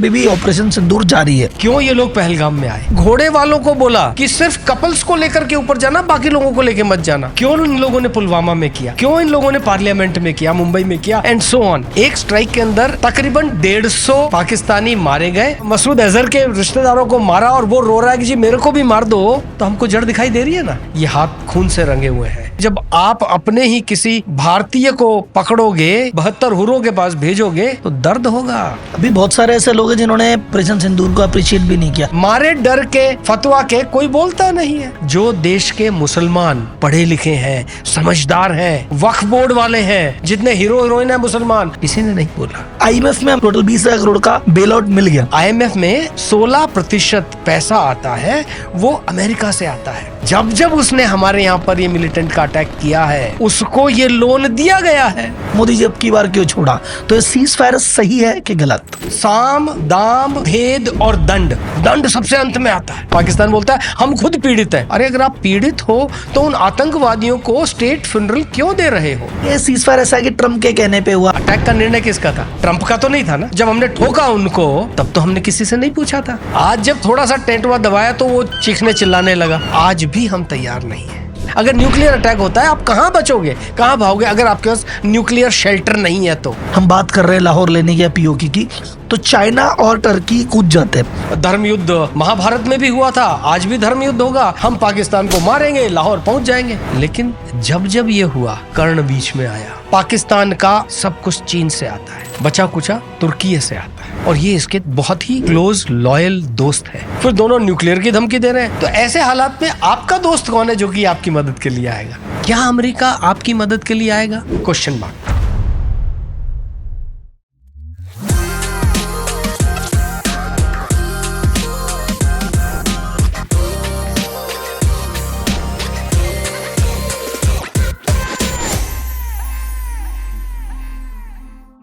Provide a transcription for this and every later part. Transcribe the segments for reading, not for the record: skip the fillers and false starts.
अभी भी ऑपरेशन सिंदूर जारी है। क्यों ये लोग पहलगाम में आए? घोड़े वालों को बोला कि सिर्फ कपल्स को लेकर के ऊपर जाना, बाकी लोगों को लेके मत जाना। क्यों इन लोगों ने पुलवामा में किया? क्यों इन लोगों ने पार्लियामेंट में किया, मुंबई में किया, एंड सो ऑन। एक स्ट्राइक के अंदर तकरीबन 150 पाकिस्तानी मारे गए। मसूद अजहर के रिश्तेदारों को मारा और वो रो रहा है कि जी मेरे को भी मार दो। तो हमको जड़ दिखाई दे रही है ना, ये हाथ खून से रंगे हुए हैं। जब आप अपने ही किसी भारतीय को पकड़ोगे, 72 हुरों के पास भेजोगे, तो दर्द होगा। अभी बहुत सारे ऐसे लोग हैं जिन्होंने ऑपरेशन सिंदूर को अप्रिशिएट भी नहीं किया। मारे डर के, फतवा के कोई बोलता नहीं है। जो देश के मुसलमान पढ़े लिखे हैं, समझदार हैं, वक्फ बोर्ड वाले हैं, जितने हीरो हीरोइन है मुसलमान, किसी ने नहीं बोला। IMF में टोटल 20,000 करोड़ का बेल आउट मिल गया। IMF में 16% पैसा आता है, वो अमेरिका से आता है। जब जब उसने हमारे यहाँ पर ये मिलिटेंट का अटैक किया है, उसको ये लोन दिया गया है। मोदी जी अब की बार क्यों छोड़ा? तो ये सीज फायर सही है कि गलत? साम, दाम, भेद और दंड। दंड सबसे अंत में आता है। पाकिस्तान बोलता है हम खुद पीड़ित हैं। अरे अगर आप पीड़ित हो तो उन आतंकवादियों को स्टेट फ्यूनरल क्यों दे रहे हो? ये सीज फायर ऐसा है कि ट्रम्प के कहने पे हुआ। अटैक का निर्णय किसका था? ट्रम्प का तो नहीं था ना। जब हमने ठोका उनको तब तो हमने किसी से नहीं पूछा था। आज जब थोड़ा सा टेंटवा दबाया तो वो चीखने चिल्लाने लगा। आज भी हम तैयार नहीं है। अगर न्यूक्लियर अटैक होता है, आप कहाँ बचोगे, कहाँ भागोगे अगर आपके पास न्यूक्लियर शेल्टर नहीं है? तो हम बात कर रहे हैं लाहौर लेने की, POK की, तो चाइना और टर्की कूद जाते हैं। धर्म युद्ध महाभारत में भी हुआ था, आज भी धर्म युद्ध होगा। हम पाकिस्तान को मारेंगे, लाहौर पहुंच जाएंगे। लेकिन जब जब ये हुआ, कर्ण बीच में आया। पाकिस्तान का सब कुछ चीन से आता है, बचा कुचा तुर्की से आता है, और ये इसके बहुत ही क्लोज लॉयल दोस्त है। फिर दोनों न्यूक्लियर की धमकी दे रहे हैं। तो ऐसे हालात में आपका दोस्त कौन है जो कि आपकी मदद के लिए आएगा? क्या अमेरिका आपकी मदद के लिए आएगा? Question mark.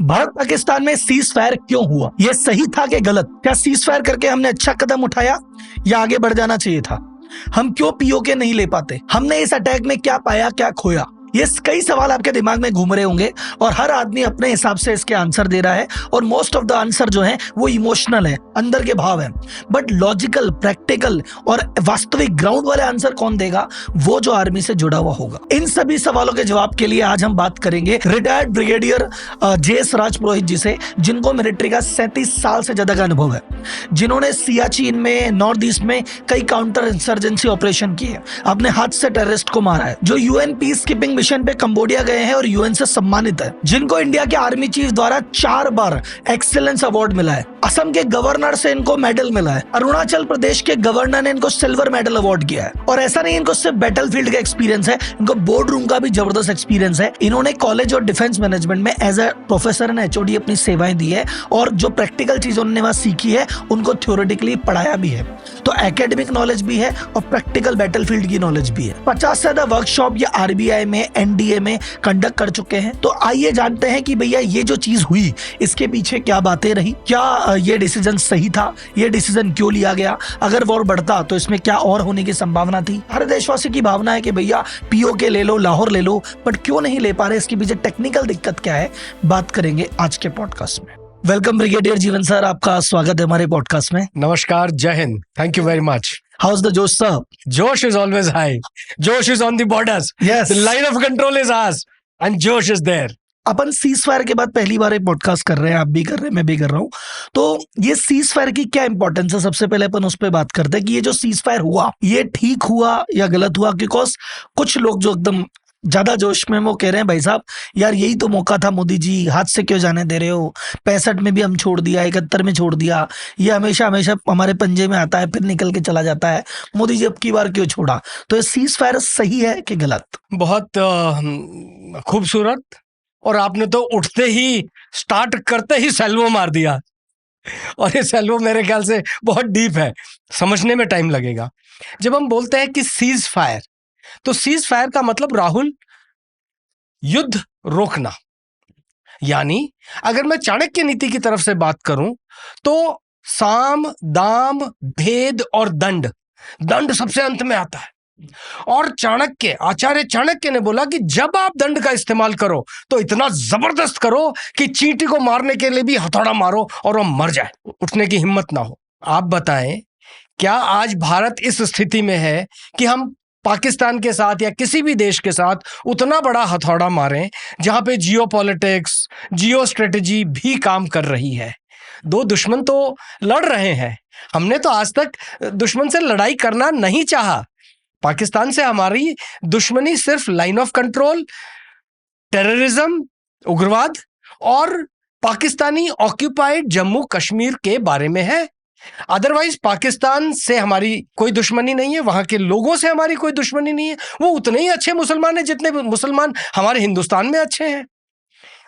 भारत पाकिस्तान में सीज फायर क्यों हुआ? ये सही था कि गलत? क्या सीज फायर करके हमने अच्छा कदम उठाया या आगे बढ़ जाना चाहिए था? हम क्यों POK नहीं ले पाते? हमने इस अटैक में क्या पाया, क्या खोया? ये कई सवाल आपके दिमाग में घूम रहे होंगे और हर आदमी अपने हिसाब से इसके आंसर दे रहा है, और मोस्ट ऑफ द आंसर जो है वो इमोशनल है, अंदर के भाव है। बट लॉजिकल, प्रैक्टिकल और वास्तविक ग्राउंड वाले आंसर कौन देगा? वो जो आर्मी से जुड़ा हुआ होगा। इन सभी सवालों के जवाब के लिए आज हम बात करेंगे रिटायर्ड ब्रिगेडियर JS राजपुरोहित जी से, जिनको मिलिट्री का 37 साल से ज्यादा का अनुभव है, जिन्होंने सियाचिन में, नॉर्थ ईस्ट में कई काउंटर इंसर्जेंसी ऑपरेशन किए, अपने हाथ से टेररिस्ट को मारा है, जो UN पीस कीपिंग मिशन पे कंबोडिया गए हैं और UN से सम्मानित है, जिनको इंडिया के आर्मी चीफ द्वारा 4 बार एक्सीलेंस अवार्ड मिला है। असम के गवर्नर से इनको मेडल मिला है। अरुणाचल प्रदेश के गवर्नर ने इनको सिल्वर मेडल अवार्ड किया है। और ऐसा नहीं इनको सिर्फ बैटलफील्ड का एक्सपीरियंस है, इनको बोर्ड रूम का भी जबरदस्त एक्सपीरियंस है। इन्होंने कॉलेज और डिफेंस मैनेजमेंट में as a professor and HOD अपनी सेवाएं दी है, और जो प्रैक्टिकल चीज उन्होंने वहां सीखी है उनको थ्योरेटिकली पढ़ाया भी है। तो एकेडमिक नॉलेज भी है और प्रैक्टिकल बैटलफील्ड की नॉलेज भी है। 50 से ज्यादा वर्कशॉप ये RBI में, NDA में कंडक्ट कर चुके हैं। तो आइए जानते हैं कि भैया ये जो चीज हुई, इसके पीछे क्या बातें रही, क्या ये डिसीजन सही था, ये डिसीजन क्यों लिया गया, अगर वॉर बढ़ता तो इसमें क्या और होने की संभावना थी। हर देशवासी की भावना है कि भैया POK ले लो, लाहौर ले लो, बट क्यों नहीं ले पा रहे, इसके पीछे टेक्निकल दिक्कत क्या है, बात करेंगे आज के पॉडकास्ट में। वेलकम ब्रिगेडियर जीवन सर, आपका स्वागत है हमारे पॉडकास्ट में। नमस्कार, जय Hind, thank you very much. House the जोश sir? Josh is always high. Josh is on the borders. Yes. The line of control is ours, and Josh is there. Upon cease fire के बाद पहली बार एक podcast कर रहे हैं, आप भी कर रहे हैं, मैं भी कर रहा हूँ। तो ये सीज फायर की क्या इंपॉर्टेंस है, सबसे पहले अपन उस पर बात करते हैं कि ये जो सीज फायर हुआ, ये ठीक हुआ या गलत हुआ? बिकॉज कुछ लोग जो एकदम ज्यादा जोश में वो कह रहे हैं भाई साहब यार यही तो मौका था, मोदी जी हाथ से क्यों जाने दे रहे हो? 65 में भी हम छोड़ दिया, 71 में छोड़ दिया, ये हमेशा हमेशा हमारे पंजे में आता है फिर निकल के चला जाता है, मोदी जी अब की बार क्यों छोड़ा? तो ये सीज फायर सही है कि गलत? बहुत खूबसूरत, और आपने तो उठते ही, स्टार्ट करते ही सैल्वो मार दिया, और ये सैल्वो मेरे ख्याल से बहुत डीप है, समझने में टाइम लगेगा। जब हम बोलते हैं कि सीज फायर, तो सीज फायर का मतलब राहुल युद्ध रोकना। यानी अगर मैं चाणक्य नीति की तरफ से बात करूं तो साम, दाम, भेद और दंड। दंड सबसे अंत में आता है। और चाणक्य, आचार्य चाणक्य ने बोला कि जब आप दंड का इस्तेमाल करो तो इतना जबरदस्त करो कि चींटी को मारने के लिए भी हथौड़ा मारो और वो मर जाए, उठने की हिम्मत ना हो। आप बताएं, क्या आज भारत इस स्थिति में है कि हम पाकिस्तान के साथ या किसी भी देश के साथ उतना बड़ा हथौड़ा मारें जहां पे जियो पॉलिटिक्स, जियो स्ट्रेटेजी भी काम कर रही है? दो दुश्मन तो लड़ रहे हैं, हमने तो आज तक दुश्मन से लड़ाई करना नहीं चाहा। पाकिस्तान से हमारी दुश्मनी सिर्फ लाइन ऑफ कंट्रोल, टेररिज्म, उग्रवाद और पाकिस्तानी ऑक्यूपाइड जम्मू कश्मीर के बारे में है। अदरवाइज पाकिस्तान से हमारी कोई दुश्मनी नहीं है, वहां के लोगों से हमारी कोई दुश्मनी नहीं है। वो उतने ही अच्छे मुसलमान हैं जितने मुसलमान हमारे हिंदुस्तान में अच्छे हैं।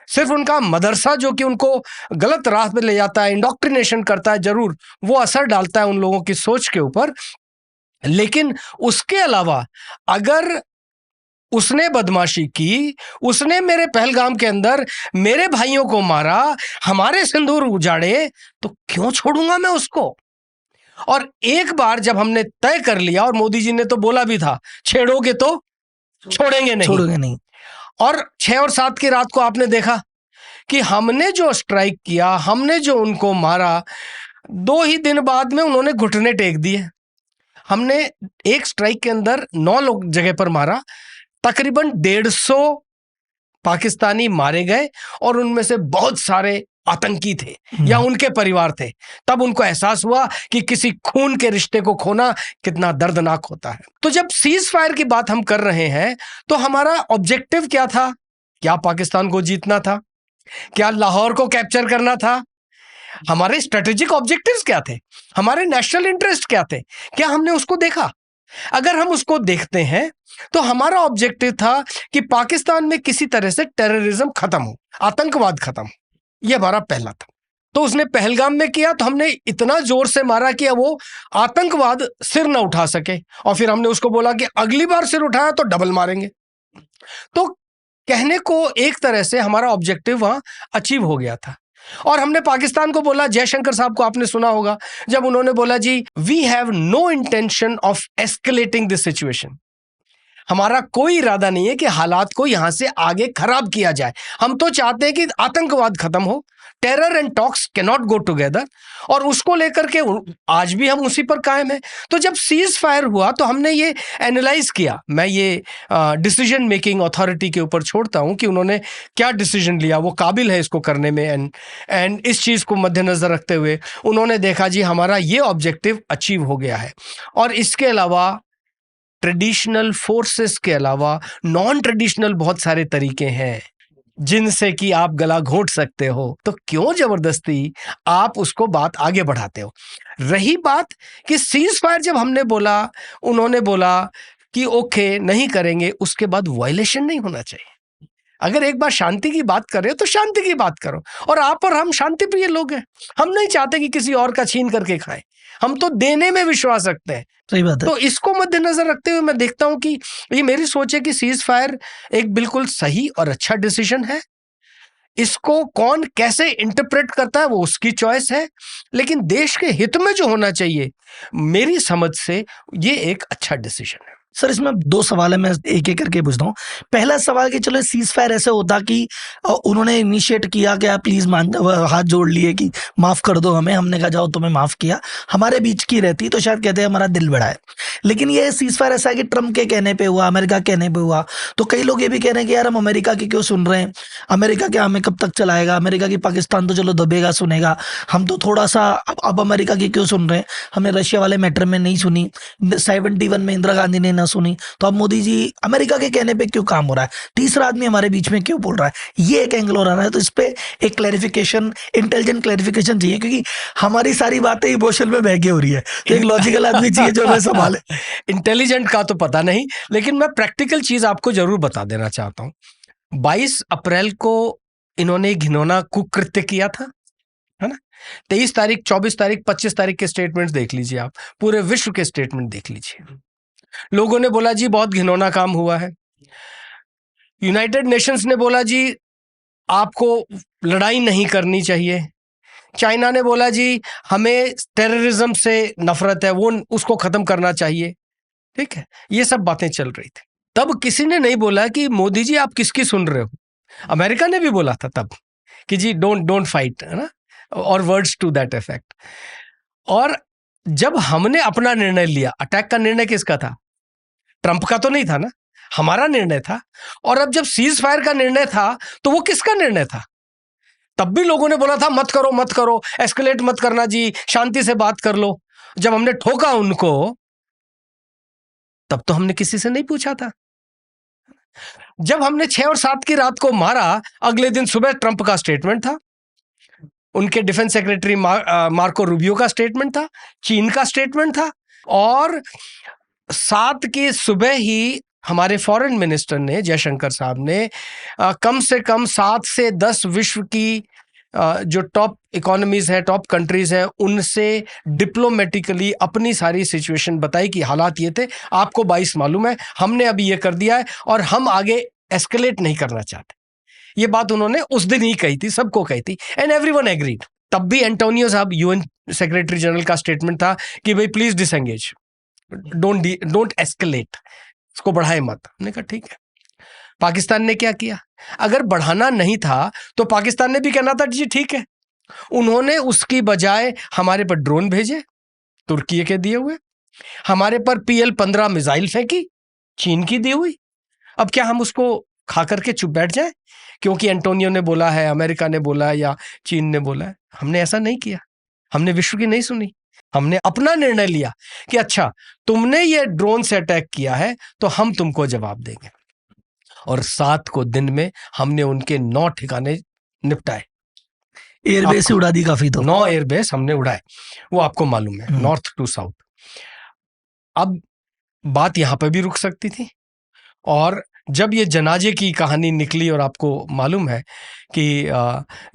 सिर्फ उनका मदरसा जो कि उनको गलत राह पे ले जाता है, इंडोक्ट्रिनेशन करता है, जरूर वो असर डालता है उन लोगों की सोच के ऊपर। लेकिन उसके अलावा अगर उसने बदमाशी की, उसने मेरे पहलगाम के अंदर मेरे भाइयों को मारा, हमारे सिंदूर उजाड़े, तो क्यों छोड़ूंगा मैं उसको? और एक बार जब हमने तय कर लिया, और मोदी जी ने तो बोला भी था, छेड़ोगे तो छोड़ेंगे नहीं। और 6 और 7 की रात को आपने देखा कि हमने जो स्ट्राइक किया, हमने जो उनको मारा, 2 ही दिन बाद में उन्होंने घुटने टेक दिए। हमने एक स्ट्राइक के अंदर 9 लोग जगह पर मारा, तकरीबन 150 पाकिस्तानी मारे गए और उनमें से बहुत सारे आतंकी थे या उनके परिवार थे। तब उनको एहसास हुआ कि किसी खून के रिश्ते को खोना कितना दर्दनाक होता है। तो जब सीज फायर की बात हम कर रहे हैं तो हमारा ऑब्जेक्टिव क्या था? क्या पाकिस्तान को जीतना था? क्या लाहौर को कैप्चर करना था? हमारे स्ट्रेटेजिक ऑब्जेक्टिव्स क्या थे? हमारे नेशनल इंटरेस्ट क्या थे? क्या हमने उसको देखा? अगर हम उसको देखते हैं तो हमारा ऑब्जेक्टिव था कि पाकिस्तान में किसी तरह से टेररिज्म खत्म हो, आतंकवाद खत्म हो। यह हमारा पहला था। तो उसने पहलगाम में किया तो हमने इतना जोर से मारा कि वो आतंकवाद सिर न उठा सके, और फिर हमने उसको बोला कि अगली बार सिर उठाया तो डबल मारेंगे। तो कहने को एक तरह से हमारा ऑब्जेक्टिव वहां अचीव हो गया था। और हमने पाकिस्तान को बोला, जयशंकर साहब को आपने सुना होगा जब उन्होंने बोला, जी we have no intention of escalating this situation. हमारा कोई इरादा नहीं है कि हालात को यहां से आगे खराब किया जाए। हम तो चाहते हैं कि आतंकवाद खत्म हो। Terror and talks can not go together, और उसको लेकर के आज भी हम उसी पर कायम हैं। तो जब सीज फायर हुआ तो हमने ये एनालाइज किया। मैं ये डिसीजन मेकिंग अथॉरिटी के ऊपर छोड़ता हूं कि उन्होंने क्या डिसीजन लिया, वो काबिल है इसको करने में। एंड इस चीज़ को मद्देनजर रखते हुए उन्होंने देखा, जी हमारा ये ऑब्जेक्टिव अचीव हो गया है। और इसके अलावा ट्रेडिशनल फोर्सेस के अलावा नॉन ट्रेडिशनल बहुत सारे तरीके हैं जिनसे कि आप गला घोंट सकते हो। तो क्यों जबरदस्ती आप उसको बात आगे बढ़ाते हो? रही बात कि सीज फायर जब हमने बोला, उन्होंने बोला कि ओके नहीं करेंगे, उसके बाद वायलेशन नहीं होना चाहिए। अगर एक बार शांति की बात कर रहे हो तो शांति की बात करो। और आप और हम शांति प्रिय लोग हैं, हम नहीं चाहते कि किसी और का छीन करके खाएं। हम तो देने में विश्वास रखते हैं। सही बात है। तो इसको मद्देनजर रखते हुए मैं देखता हूं कि ये मेरी सोच है कि सीज फायर एक बिल्कुल सही और अच्छा डिसीजन है। इसको कौन कैसे इंटरप्रेट करता है वो उसकी चॉइस है, लेकिन देश के हित में जो होना चाहिए मेरी समझ से ये एक अच्छा डिसीजन है। सर इसमें 2 सवाल है, मैं एक एक करके पूछता हूँ। पहला सवाल कि चलो सीज फायर ऐसे होता कि उन्होंने इनिशिएट किया कि आप प्लीज हाथ जोड़ लिए कि माफ कर दो हमें, हमने कहा जाओ तुम्हें माफ किया, हमारे बीच की रहती तो शायद कहते हैं हमारा दिल बड़ा है। लेकिन ये सीज फायर ऐसा है कि ट्रम्प के कहने पे हुआ, अमेरिका के कहने पे हुआ। तो कई लोग ये भी कह रहे हैं कि यार हम अमेरिका की क्यों सुन रहे हैं, अमेरिका क्या हमें कब तक चलाएगा, अमेरिका की पाकिस्तान तो चलो दबेगा सुनेगा, हम तो थोड़ा सा अब अमेरिका की क्यों सुन रहे हैं, हमने रशिया वाले मैटर में नहीं सुनी, 71 में इंदिरा गांधी ने ना सुनी, तो अब मोदी जी अमेरिका के कहने पे क्यों काम हो रहा है, तीसरा आदमी हमारे बीच में क्यों बोल रहा है, ये एक एंगल हो रहा है। तो इस पे एक क्लैरिफिकेशन, इंटेलिजेंट क्लैरिफिकेशन चाहिए, क्योंकि हमारी सारी बातें इमोशन में बहके हो रही है। तो एक लॉजिकल आदमी चाहिए जो हमें संभाले। इंटेलिजेंट का तो पता नहीं, लेकिन मैं प्रैक्टिकल चीज आपको जरूर बता देना चाहता हूं। 22 अप्रैल को इन्होंने घिनौना कुकृत्य किया था, है ना। 23 तारीख, 24 तारीख, 25 तारीख के स्टेटमेंट्स देख लीजिए, आप पूरे विश्व के स्टेटमेंट देख लीजिए। लोगों ने बोला जी बहुत घिनौना काम हुआ है। यूनाइटेड नेशंस ने बोला जी आपको लड़ाई नहीं करनी चाहिए। चाइना ने बोला जी हमें टेररिज्म से नफरत है, वो उसको खत्म करना चाहिए। ठीक है, ये सब बातें चल रही थी। तब किसी ने नहीं बोला कि मोदी जी आप किसकी सुन रहे हो। अमेरिका ने भी बोला था तब कि जी डोंट फाइट, है ना, और वर्ड्स टू दैट इफेक्ट। और जब हमने अपना निर्णय लिया, अटैक का निर्णय किसका था? ट्रंप का तो नहीं था ना, हमारा निर्णय था। और अब जब सीज फायर का निर्णय था तो वो किसका निर्णय था? तब भी लोगों ने बोला था मत करो मत करो, एस्केलेट मत करना जी, शांति से बात कर लो। जब हमने ठोका उनको तब तो हमने किसी से नहीं पूछा था। जब हमने 6 और 7 की रात को मारा, अगले दिन सुबह ट्रंप का स्टेटमेंट था, उनके डिफेंस सेक्रेटरी मार्को रूबियो का स्टेटमेंट था, चीन का स्टेटमेंट था, और 7 की सुबह ही हमारे फॉरेन मिनिस्टर ने, जयशंकर साहब ने, कम से कम 7 से 10 विश्व की जो टॉप इकोनॉमीज है, टॉप कंट्रीज है, उनसे डिप्लोमेटिकली अपनी सारी सिचुएशन बताई कि हालात ये थे, आपको 22 मालूम है, हमने अभी ये कर दिया है और हम आगे एस्केलेट नहीं करना चाहते। ये बात उन्होंने उस दिन ही कही थी, सबको कही थी, एंड एवरीवन एग्रीड। तब भी एंटोनियो साहब, यूएन सेक्रेटरी जनरल का स्टेटमेंट था कि भाई प्लीज डिसएंगेज, डोंट एस्केलेट, इसको बढ़ाए मत। हमने कहा ठीक है। पाकिस्तान ने क्या किया? अगर बढ़ाना नहीं था तो पाकिस्तान ने भी कहना था जी ठीक है। उन्होंने उसकी बजाय हमारे पर ड्रोन भेजे, तुर्की के दिए हुए, हमारे पर PL-15 मिसाइल फेंकी, चीन की दी हुई। अब क्या हम उसको खा करके चुप बैठ जाए क्योंकि एंटोनियो ने बोला है, अमेरिका ने बोला है या चीन ने बोला है? हमने ऐसा नहीं किया, हमने विश्व की नहीं सुनी, हमने अपना निर्णय लिया कि अच्छा तुमने ये ड्रोन से अटैक किया है तो हम तुमको जवाब देंगे। और 7 को दिन में हमने उनके 9 ठिकाने निपटाए। एयरबेस से उड़ा दी काफी, तो 9 एयरबेस हमने उड़ाए, वो आपको मालूम है, नॉर्थ टू साउथ। अब बात यहां पर भी रुक सकती थी, और जब ये जनाजे की कहानी निकली और आपको मालूम है कि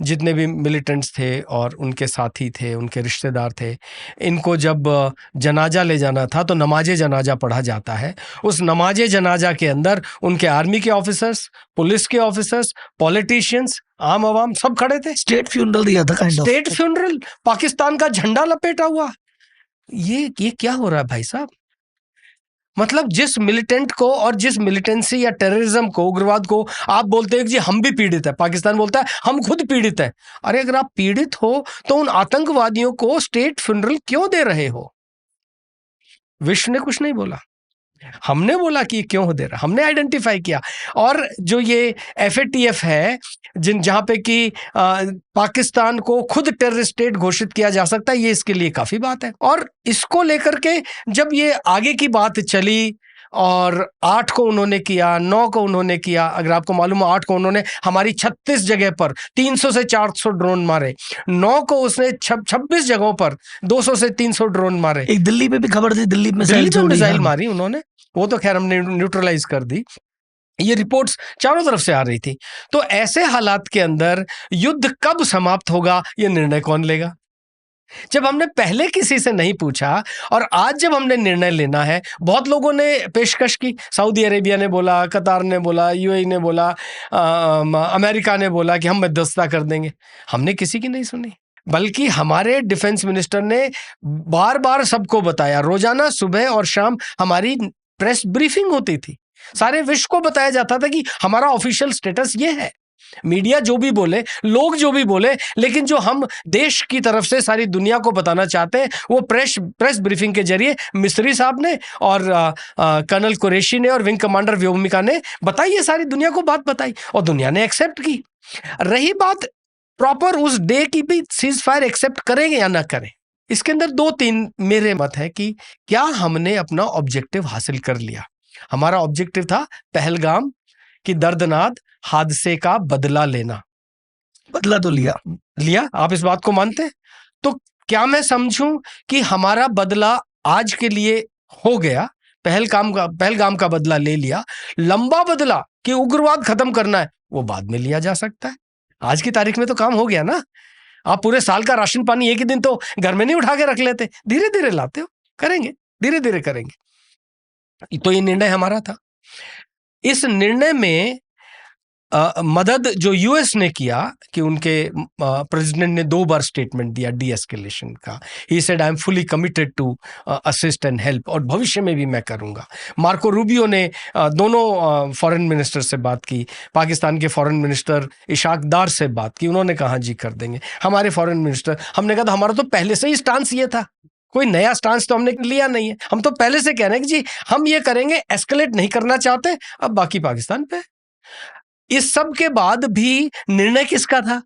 जितने भी मिलिटेंट्स थे और उनके साथी थे, उनके रिश्तेदार थे, इनको जब जनाजा ले जाना था तो नमाजे जनाजा पढ़ा जाता है। उस नमाजे जनाजा के अंदर उनके आर्मी के ऑफिसर्स, पुलिस के ऑफिसर्स, पॉलिटिशियंस, आम आवाम सब खड़े थे। स्टेट फ्यूनरल दिया था, kind of state funeral, Pakistan का झंडा लपेटा हुआ। ये क्या हो रहा है भाई साहब? मतलब जिस मिलिटेंट को और जिस मिलिटेंसी या टेररिज्म को, उग्रवाद को आप बोलते हैं कि जी हम भी पीड़ित है, पाकिस्तान बोलता है हम खुद पीड़ित है। अरे अगर आप पीड़ित हो तो उन आतंकवादियों को स्टेट फ्यूनरल क्यों दे रहे हो? विश्व ने कुछ नहीं बोला, हमने बोला कि क्यों दे रहा, हमने आइडेंटिफाई किया। और जो ये FATF है, जहां पे कि पाकिस्तान को खुद टेररिस्ट स्टेट घोषित किया जा सकता है, ये इसके लिए काफी बात है। और इसको लेकर के जब ये आगे की बात चली, और 8 को उन्होंने किया, 9 को उन्होंने किया, अगर आपको मालूम हो 8 को उन्होंने हमारी 36 जगह पर 300 से 400 ड्रोन मारे, 9 को उसने 26 जगहों पर 200 से 300 ड्रोन मारे। एक दिल्ली पे भी खबर थी, दिल्ली में मिसाइल मारी उन्होंने, वो तो खैर हमने न्यूट्रलाइज कर दी। ये रिपोर्ट्स चारों तरफ से आ रही थी। तो ऐसे हालात के अंदर युद्ध कब समाप्त होगा, ये निर्णय कौन लेगा? जब हमने पहले किसी से नहीं पूछा और आज जब हमने निर्णय लेना है, बहुत लोगों ने पेशकश की, सऊदी अरेबिया ने बोला, कतार ने बोला, UAE ने बोला, अमेरिका ने बोला कि हम मध्यस्थता कर देंगे। हमने किसी की नहीं सुनी, बल्कि हमारे डिफेंस मिनिस्टर ने बार बार सबको बताया। रोजाना सुबह और शाम हमारी प्रेस ब्रीफिंग होती थी, सारे विश्व को बताया जाता था कि हमारा ऑफिशियल स्टेटस ये है। मीडिया जो भी बोले, लोग जो भी बोले, लेकिन जो हम देश की तरफ से सारी दुनिया को बताना चाहते हैं वो प्रेस ब्रीफिंग के जरिए मिस्री साहब ने और कर्नल कुरैशी ने और विंग कमांडर व्योमिका ने बताई, ये सारी दुनिया को बात बताई और दुनिया ने एक्सेप्ट की। रही बात प्रॉपर उस डे की भी, सीज फायर एक्सेप्ट करेंगे या ना करें, इसके अंदर 2-3 मेरे मत है कि क्या हमने अपना ऑब्जेक्टिव हासिल कर लिया। हमारा ऑब्जेक्टिव था पहलगाम की दर्दनाक हादसे का बदला लेना। बदला तो लिया, आप इस बात को मानते हैं? तो क्या मैं समझूं कि हमारा बदला आज के लिए हो गया, पहलगाम का बदला ले लिया? लंबा बदला कि उग्रवाद खत्म करना है, वो बाद में लिया जा सकता है। आज की तारीख में तो काम हो गया ना। आप पूरे साल का राशन पानी एक ही दिन तो घर में नहीं उठा के रख लेते, धीरे धीरे लाते हो, करेंगे, धीरे धीरे करेंगे। तो ये निर्णय हमारा था। इस निर्णय में मदद जो यूएस ने किया कि उनके प्रेसिडेंट ने 2 बार स्टेटमेंट दिया डी एस्केलेशन का। He said I am fully committed to assist and help, और भविष्य में भी मैं करूंगा। मार्को रूबियो ने दोनों फॉरेन मिनिस्टर से बात की, पाकिस्तान के फॉरेन मिनिस्टर इशाक दार से बात की, उन्होंने कहा जी कर देंगे। हमारे फॉरेन मिनिस्टर, हमने कहा हमारा तो पहले से ही स्टांस ये था, कोई नया स्टांस तो हमने लिया नहीं है, हम तो पहले से कह रहे हैं कि जी हम ये करेंगे, एस्केलेट नहीं करना चाहते, अब बाकी पाकिस्तान पे। इस सब के बाद भी निर्णय किसका था?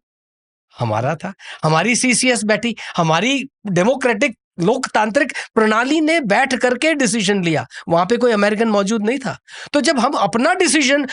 हमारा था। हमारी सीसीएस बैठी, हमारी डेमोक्रेटिक लोकतांत्रिक प्रणाली ने बैठ करके डिसीजन लिया, वहां पे कोई अमेरिकन मौजूद नहीं था। तो जब हम अपना डिसीजन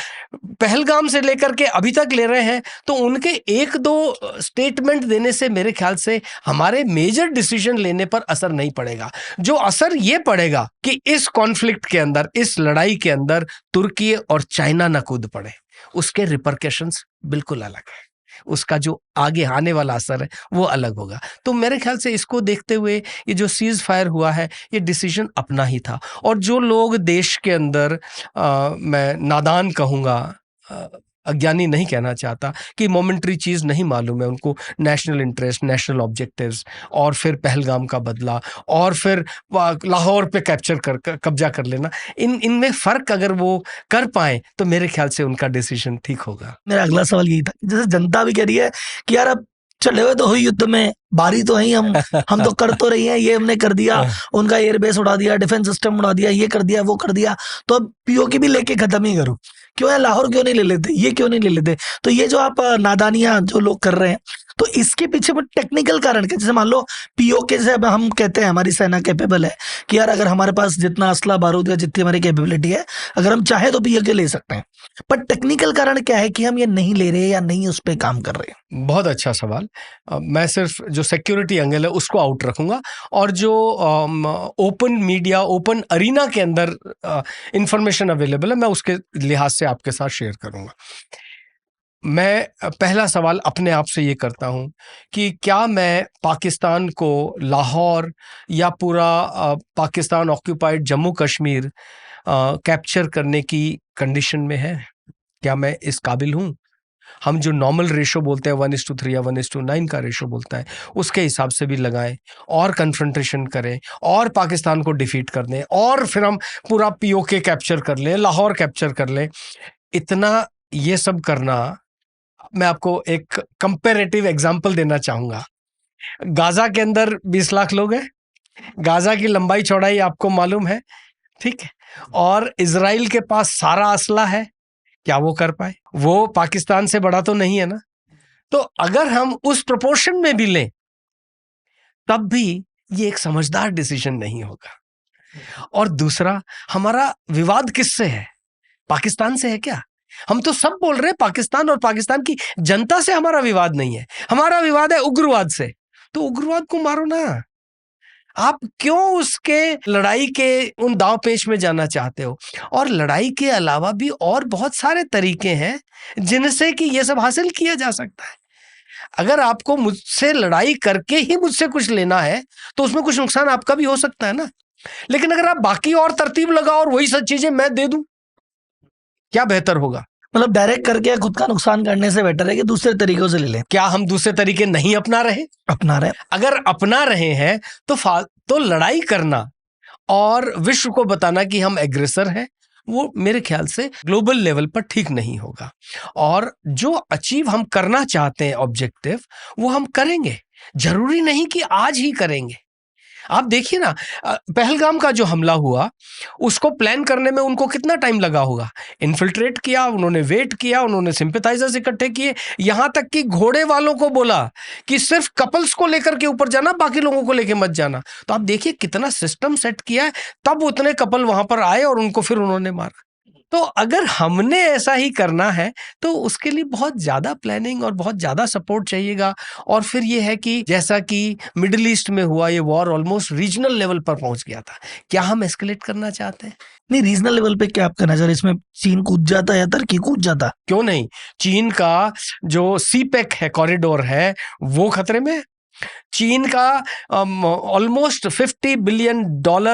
पहलगाम से लेकर के अभी तक ले रहे हैं, तो उनके 1-2 स्टेटमेंट देने से मेरे ख्याल से हमारे मेजर डिसीजन लेने पर असर नहीं पड़ेगा। जो असर ये पड़ेगा कि इस कॉन्फ्लिक्ट के अंदर, इस लड़ाई के अंदर तुर्की और चाइना न कूद पड़े, उसके रिपरकशंस बिल्कुल अलग है, उसका जो आगे आने वाला असर है वो अलग होगा। तो मेरे ख्याल से इसको देखते हुए ये जो सीज फायर हुआ है, ये डिसीजन अपना ही था। और जो लोग देश के अंदर मैं नादान कहूँगा, अज्ञानी नहीं कहना चाहता, कि मोमेंट्री चीज़ नहीं मालूम है उनको, नेशनल इंटरेस्ट, नेशनल ऑब्जेक्टिव्स, और फिर पहलगाम का बदला, और फिर लाहौर पे कब्जा कर लेना, इनमें फ़र्क अगर वो कर पाए तो मेरे ख्याल से उनका डिसीजन ठीक होगा। मेरा अगला सवाल यही था, जैसे जनता भी कह रही है कि यार अब चले हुए तो हुई युद्ध में, बारी तो है हम तो कर तो रही हैं, ये हमने कर दिया, उनका एयरबेस उड़ा दिया, डिफेंस सिस्टम उड़ा दिया, ये कर दिया, वो कर दिया, तो अब पीओके भी लेके खत्म ही करो, क्यों है लाहौर क्यों नहीं ले लेते, ये क्यों नहीं ले लेते? तो ये जो आप नादानियां जो लोग कर रहे हैं, तो इसके पीछे वो टेक्निकल कारण क्या? जैसे मान लो पीओके से अब हम कहते हैं हमारी सेना कैपेबल है कि यार अगर हमारे पास जितना असला बारूद या जितनी हमारी कैपेबिलिटी है, अगर हम चाहे तो पीओके ले सकते हैं, पर टेक्निकल कारण क्या है कि हम ये नहीं ले रहे या नहीं उस पर काम कर रहे हैं? बहुत अच्छा सवाल। मैं सिर्फ जो सिक्योरिटी एंगल है उसको आउट रखूंगा, और जो ओपन मीडिया, ओपन अरीना के अंदर इंफॉर्मेशन अवेलेबल है, मैं उसके लिहाज से आपके साथ शेयर करूंगा। मैं पहला सवाल अपने आप से ये करता हूं कि क्या मैं पाकिस्तान को लाहौर या पूरा पाकिस्तान ऑक्यूपाइड जम्मू कश्मीर कैप्चर करने की कंडीशन में है? क्या मैं इस काबिल हूं? हम जो नॉर्मल रेशो बोलते हैं 1:3 या 1:9 का रेशो बोलता है, उसके हिसाब से भी लगाएं और कन्फ्रंटेशन करें और पाकिस्तान को डिफीट कर दें, और फिर हम पूरा पीओके कैप्चर कर लें, लाहौर कैप्चर कर लें। इतना ये सब करना, मैं आपको एक कंपैरेटिव एग्जांपल देना चाहूंगा। गाजा के अंदर 20 लाख लोग हैं, गाजा की लंबाई चौड़ाई आपको मालूम है, ठीक है, और इजराइल के पास सारा असला है, क्या वो कर पाए? वो पाकिस्तान से बड़ा तो नहीं है ना। तो अगर हम उस प्रोपोर्शन में भी लें, तब भी ये एक समझदार डिसीजन नहीं होगा। और दूसरा, हमारा विवाद किससे है? पाकिस्तान से है क्या? हम तो सब बोल रहे हैं पाकिस्तान और पाकिस्तान की जनता से हमारा विवाद नहीं है, हमारा विवाद है उग्रवाद से। तो उग्रवाद को मारो ना, आप क्यों उसके लड़ाई के उन दाव पेच में जाना चाहते हो? और लड़ाई के अलावा भी और बहुत सारे तरीके हैं जिनसे कि ये सब हासिल किया जा सकता है। अगर आपको मुझसे लड़ाई करके ही मुझसे कुछ लेना है, तो उसमें कुछ नुकसान आपका भी हो सकता है ना। लेकिन अगर आप बाकी और तरतीब लगाओ और वही सब चीजें मैं दे दूं, क्या बेहतर होगा? मतलब डायरेक्ट करके खुद का नुकसान करने से बेटर है कि दूसरे तरीकों से ले लें। क्या हम दूसरे तरीके नहीं अपना रहे? अपना रहे। अगर अपना रहे हैं तो लड़ाई करना और विश्व को बताना कि हम एग्रेसर हैं, वो मेरे ख्याल से ग्लोबल लेवल पर ठीक नहीं होगा। और जो अचीव हम करना चाहते हैं ऑब्जेक्टिव, वो हम करेंगे, जरूरी नहीं कि आज ही करेंगे। आप देखिए ना, पहलगाम का जो हमला हुआ, उसको प्लान करने में उनको कितना टाइम लगा होगा। इन्फिल्ट्रेट किया उन्होंने, वेट किया उन्होंने, सिंपैथाइजर्स इकट्ठे किए, यहां तक कि घोड़े वालों को बोला कि सिर्फ कपल्स को लेकर के ऊपर जाना, बाकी लोगों को लेकर मत जाना। तो आप देखिए कितना सिस्टम सेट किया है, तब उतने कपल वहां पर आए और उनको फिर उन्होंने मारा। तो अगर हमने ऐसा ही करना है तो उसके लिए बहुत ज्यादा प्लानिंग और बहुत ज्यादा सपोर्ट चाहिएगा। और फिर ये है कि जैसा कि मिडिल ईस्ट में हुआ, ये वॉर ऑलमोस्ट रीजनल लेवल पर पहुंच गया था। क्या हम एस्केलेट करना चाहते हैं? नहीं, रीजनल लेवल पे क्या आपका नजर, इसमें चीन कूद जाता या तुर्की कूद जाता? क्यों नहीं? चीन का जो सीपेक है, कॉरिडोर है, वो खतरे में है। चीन का ऑलमोस्ट $50 बिलियन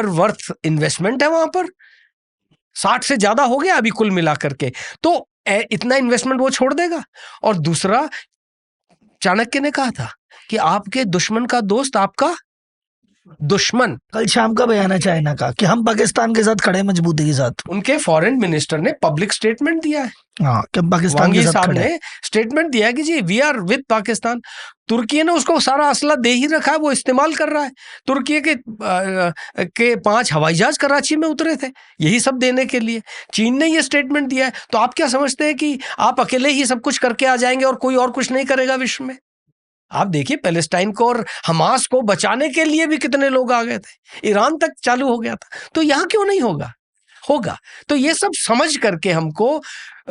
वर्थ इन्वेस्टमेंट है वहां पर, 60 से ज्यादा हो गया अभी कुल मिलाकर के। तो इतना इन्वेस्टमेंट वो छोड़ देगा? और दूसरा, चाणक्य ने कहा था कि आपके दुश्मन का दोस्त आपका दुश्मन। कल शाम का बयान है चाइना का कि हम पाकिस्तान के साथ खड़े हैं मजबूती के साथ। उनके फॉरेन मिनिस्टर ने पब्लिक स्टेटमेंट दिया है, हाँ, कि हम पाकिस्तान वांगी के साथ साहब खड़े हैं। ने स्टेटमेंट दिया है कि जी वी आर विद पाकिस्तान। तुर्की ने उसको सारा असला दे ही रखा है, वो इस्तेमाल कर रहा है। तुर्की के 5 हवाई जहाज कराची में उतरे थे यही सब देने के लिए। चीन ने ये स्टेटमेंट दिया है। तो आप क्या समझते हैं कि आप अकेले ही सब कुछ करके आ जाएंगे और कोई और कुछ नहीं करेगा विश्व में? आप देखिए, पैलेस्टाइन को और हमास को बचाने के लिए भी कितने लोग आ गए थे, ईरान तक चालू हो गया था। तो यहां क्यों नहीं होगा? होगा। तो ये सब समझ करके हमको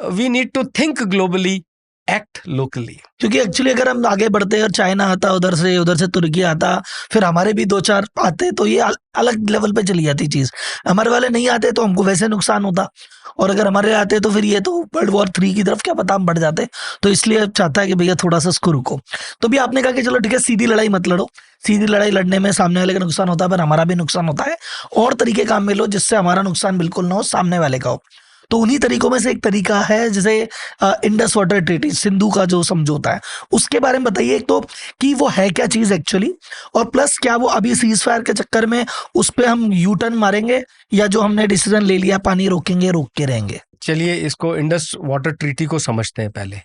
we need to think globally, act locally. क्योंकि एक्चुअली अगर हम आगे बढ़ते और चाइना आता उधर से तुर्की आता, फिर हमारे भी 2-4 आते, तो ये अलग लेवल पे चली जाती चीज। हमारे वाले नहीं आते तो हमको वैसे नुकसान होता, और अगर हमारे आते तो फिर ये तो वर्ल्ड वॉर 3 की तरफ क्या पता हम बढ़ जाते। तो इसलिए चाहता है कि भैया थोड़ा सा इसको रुको। तो भी आपने कहा कि चलो ठीक है, सीधी लड़ाई मत लड़ो। सीधी लड़ाई लड़ने में सामने वाले का नुकसान होता है, पर हमारा भी नुकसान होता है। और तरीके काम में लो जिससे हमारा नुकसान बिल्कुल ना हो, सामने वाले का हो। तो उन्हीं तरीकों में से एक तरीका है जैसे इंडस वाटर ट्रीटी, सिंधु का जो समझौता है, उसके बारे में बताइए। एक तो कि वो है क्या चीज एक्चुअली, और प्लस क्या वो अभी सीज फायर के चक्कर में उस पर हम यू टर्न मारेंगे, या जो हमने डिसीजन ले लिया पानी रोकेंगे, रोक के रहेंगे। चलिए इसको इंडस वाटर ट्रीटी को समझते हैं पहले।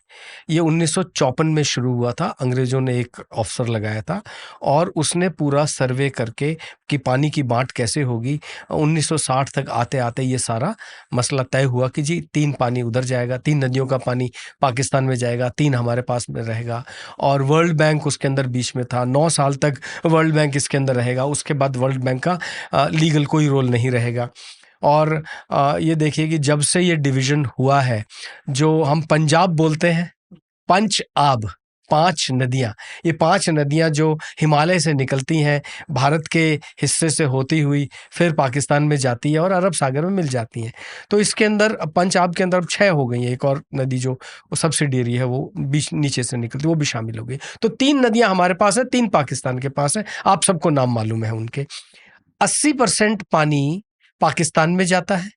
ये 1954 में शुरू हुआ था। अंग्रेजों ने एक ऑफिसर लगाया था और उसने पूरा सर्वे करके कि पानी की बांट कैसे होगी। 1960 तक आते आते ये सारा मसला तय हुआ कि जी 3 पानी उधर जाएगा, 3 नदियों का पानी पाकिस्तान में जाएगा, 3 हमारे पास में रहेगा। और वर्ल्ड बैंक उसके अंदर बीच में था। 9 साल तक वर्ल्ड बैंक इसके अंदर रहेगा। उसके बाद वर्ल्ड बैंक का लीगल कोई रोल नहीं रहेगा। और ये देखिए कि जब से ये डिवीज़न हुआ है, जो हम पंजाब बोलते हैं, पंच आब, 5 नदियाँ, ये 5 नदियाँ जो हिमालय से निकलती हैं, भारत के हिस्से से होती हुई फिर पाकिस्तान में जाती है और अरब सागर में मिल जाती हैं। तो इसके अंदर पंजाब के अंदर अब 6 हो गई हैं। एक और नदी जो सब्सिडियरी है वो बीच नीचे से निकलती है, वो भी शामिल हो गई। तो 3 नदियाँ हमारे पास है, 3 पाकिस्तान के पास है। आप सबको नाम मालूम है उनके। 80% पानी पाकिस्तान में जाता है,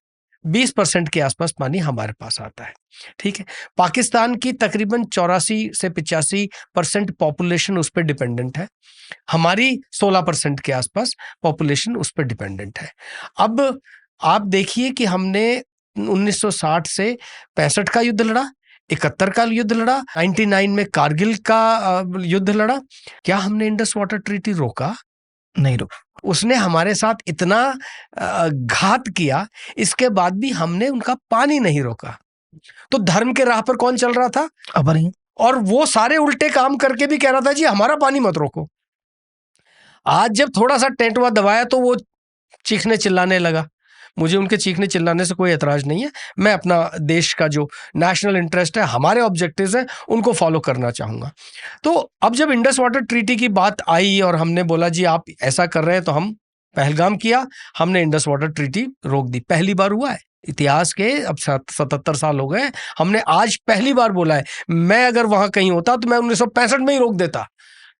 20% के आसपास पानी हमारे पास आता है। ठीक है। पाकिस्तान की तकरीबन 84 से 85% पॉपुलेशन उस पर डिपेंडेंट है। हमारी 16% के आसपास पॉपुलेशन उस पर डिपेंडेंट है। अब आप देखिए कि हमने 1960 से 65 का युद्ध लड़ा, 71 का युद्ध लड़ा, 99 में कारगिल का युद्ध लड़ा। क्या हमने इंडस वाटर ट्रीटी रोका? नहीं रोका। उसने हमारे साथ इतना घात किया, इसके बाद भी हमने उनका पानी नहीं रोका। तो धर्म के राह पर कौन चल रहा था? अपनी। और वो सारे उल्टे काम करके भी कह रहा था जी हमारा पानी मत रोको। आज जब थोड़ा सा टेंटवा दबाया तो वो चीखने चिल्लाने लगा। मुझे उनके चीखने चिल्लाने से कोई एतराज नहीं है। मैं अपना देश का जो नेशनल इंटरेस्ट है, हमारे ऑब्जेक्टिव्स हैं, उनको फॉलो करना चाहूँगा। तो अब जब इंडस वाटर ट्रीटी की बात आई और हमने बोला जी आप ऐसा कर रहे हैं, तो हम पहलगाम किया, हमने इंडस वाटर ट्रीटी रोक दी। पहली बार हुआ है इतिहास के, अब 77 साल हो गए, हमने आज पहली बार बोला है। मैं अगर वहाँ कहीं होता तो मैं 1965 में ही रोक देता।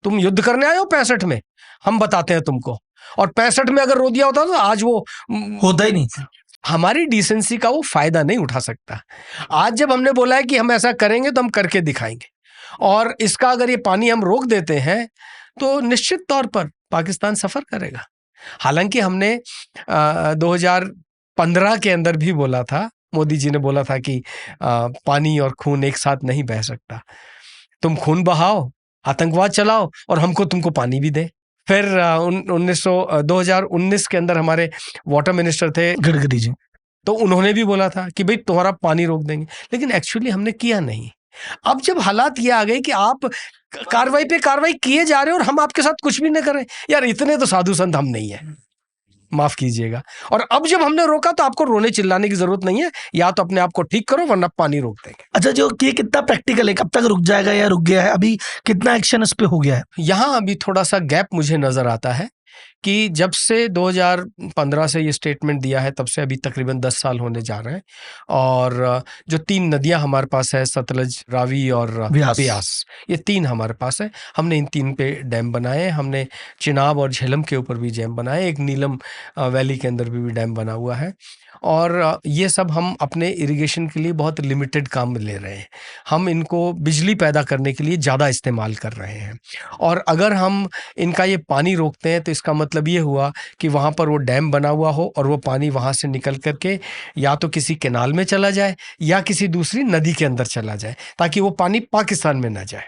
तुम युद्ध करने आए हो 65 में, हम बताते हैं तुमको। और 65 में अगर रो दिया होता तो आज वो होता ही नहीं। हमारी डिसेंसी का वो फायदा नहीं उठा सकता। आज जब हमने बोला है कि हम ऐसा करेंगे तो हम करके दिखाएंगे, और इसका अगर ये पानी हम रोक देते हैं तो निश्चित तौर पर पाकिस्तान सफर करेगा। हालांकि हमने 2015 के अंदर भी बोला था, मोदी जी ने बोला था कि पानी और खून एक साथ नहीं बह सकता। तुम खून बहाओ, आतंकवाद चलाओ और हमको तुमको पानी भी दे। फिर 2019 के अंदर हमारे वाटर मिनिस्टर थे गडकरी जी, तो उन्होंने भी बोला था कि भाई तुम्हारा पानी रोक देंगे, लेकिन एक्चुअली हमने किया नहीं। अब जब हालात ये आ गए कि आप कार्रवाई पे कार्रवाई किए जा रहे हो और हम आपके साथ कुछ भी नहीं कर रहे, यार इतने तो साधु संत हम नहीं है, माफ कीजिएगा। और अब जब हमने रोका तो आपको रोने चिल्लाने की जरूरत नहीं है, या तो अपने आप को ठीक करो वरना पानी रोक देंगे। अच्छा, जो ये कितना प्रैक्टिकल है, कब तक रुक जाएगा या रुक गया है, अभी कितना एक्शन इस पे हो गया है? यहाँ अभी थोड़ा सा गैप मुझे नजर आता है कि जब से 2015 से ये स्टेटमेंट दिया है तब से अभी तकरीबन 10 साल होने जा रहे हैं। और जो 3 नदियां हमारे पास है, सतलज, रावी और ब्यास, ये 3 हमारे पास है। हमने इन 3 पे डैम बनाए। हमने चिनाब और झेलम के ऊपर भी डैम बनाए। एक नीलम वैली के अंदर भी डैम बना हुआ है। और ये सब हम अपने इरिगेशन के लिए बहुत लिमिटेड काम में ले रहे हैं। हम इनको बिजली पैदा करने के लिए ज़्यादा इस्तेमाल कर रहे हैं, और अगर हम इनका ये पानी रोकते हैं तो इसका मतलब ये हुआ कि वहाँ पर वो डैम बना हुआ हो और वो पानी वहाँ से निकल करके या तो किसी कैनाल में चला जाए या किसी दूसरी नदी के अंदर चला जाए, ताकि वो पानी पाकिस्तान में ना जाए।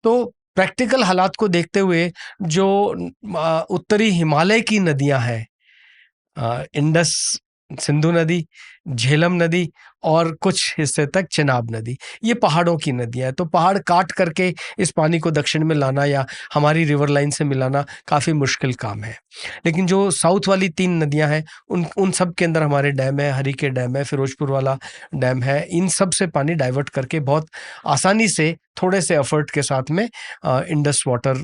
तो प्रैक्टिकल हालात को देखते हुए जो उत्तरी हिमालय की नदियां हैं, इंडस सिंधु नदी, झेलम नदी और कुछ हिस्से तक चिनाब नदी, ये पहाड़ों की नदियां हैं। तो पहाड़ काट करके इस पानी को दक्षिण में लाना या हमारी रिवर लाइन से मिलाना काफ़ी मुश्किल काम है। लेकिन जो साउथ वाली 3 नदियां हैं, उन सब के अंदर हमारे डैम है, हरिके डैम है, फिरोजपुर वाला डैम है। इन सब से पानी डाइवर्ट करके बहुत आसानी से, थोड़े से एफर्ट के साथ में इंडस वाटर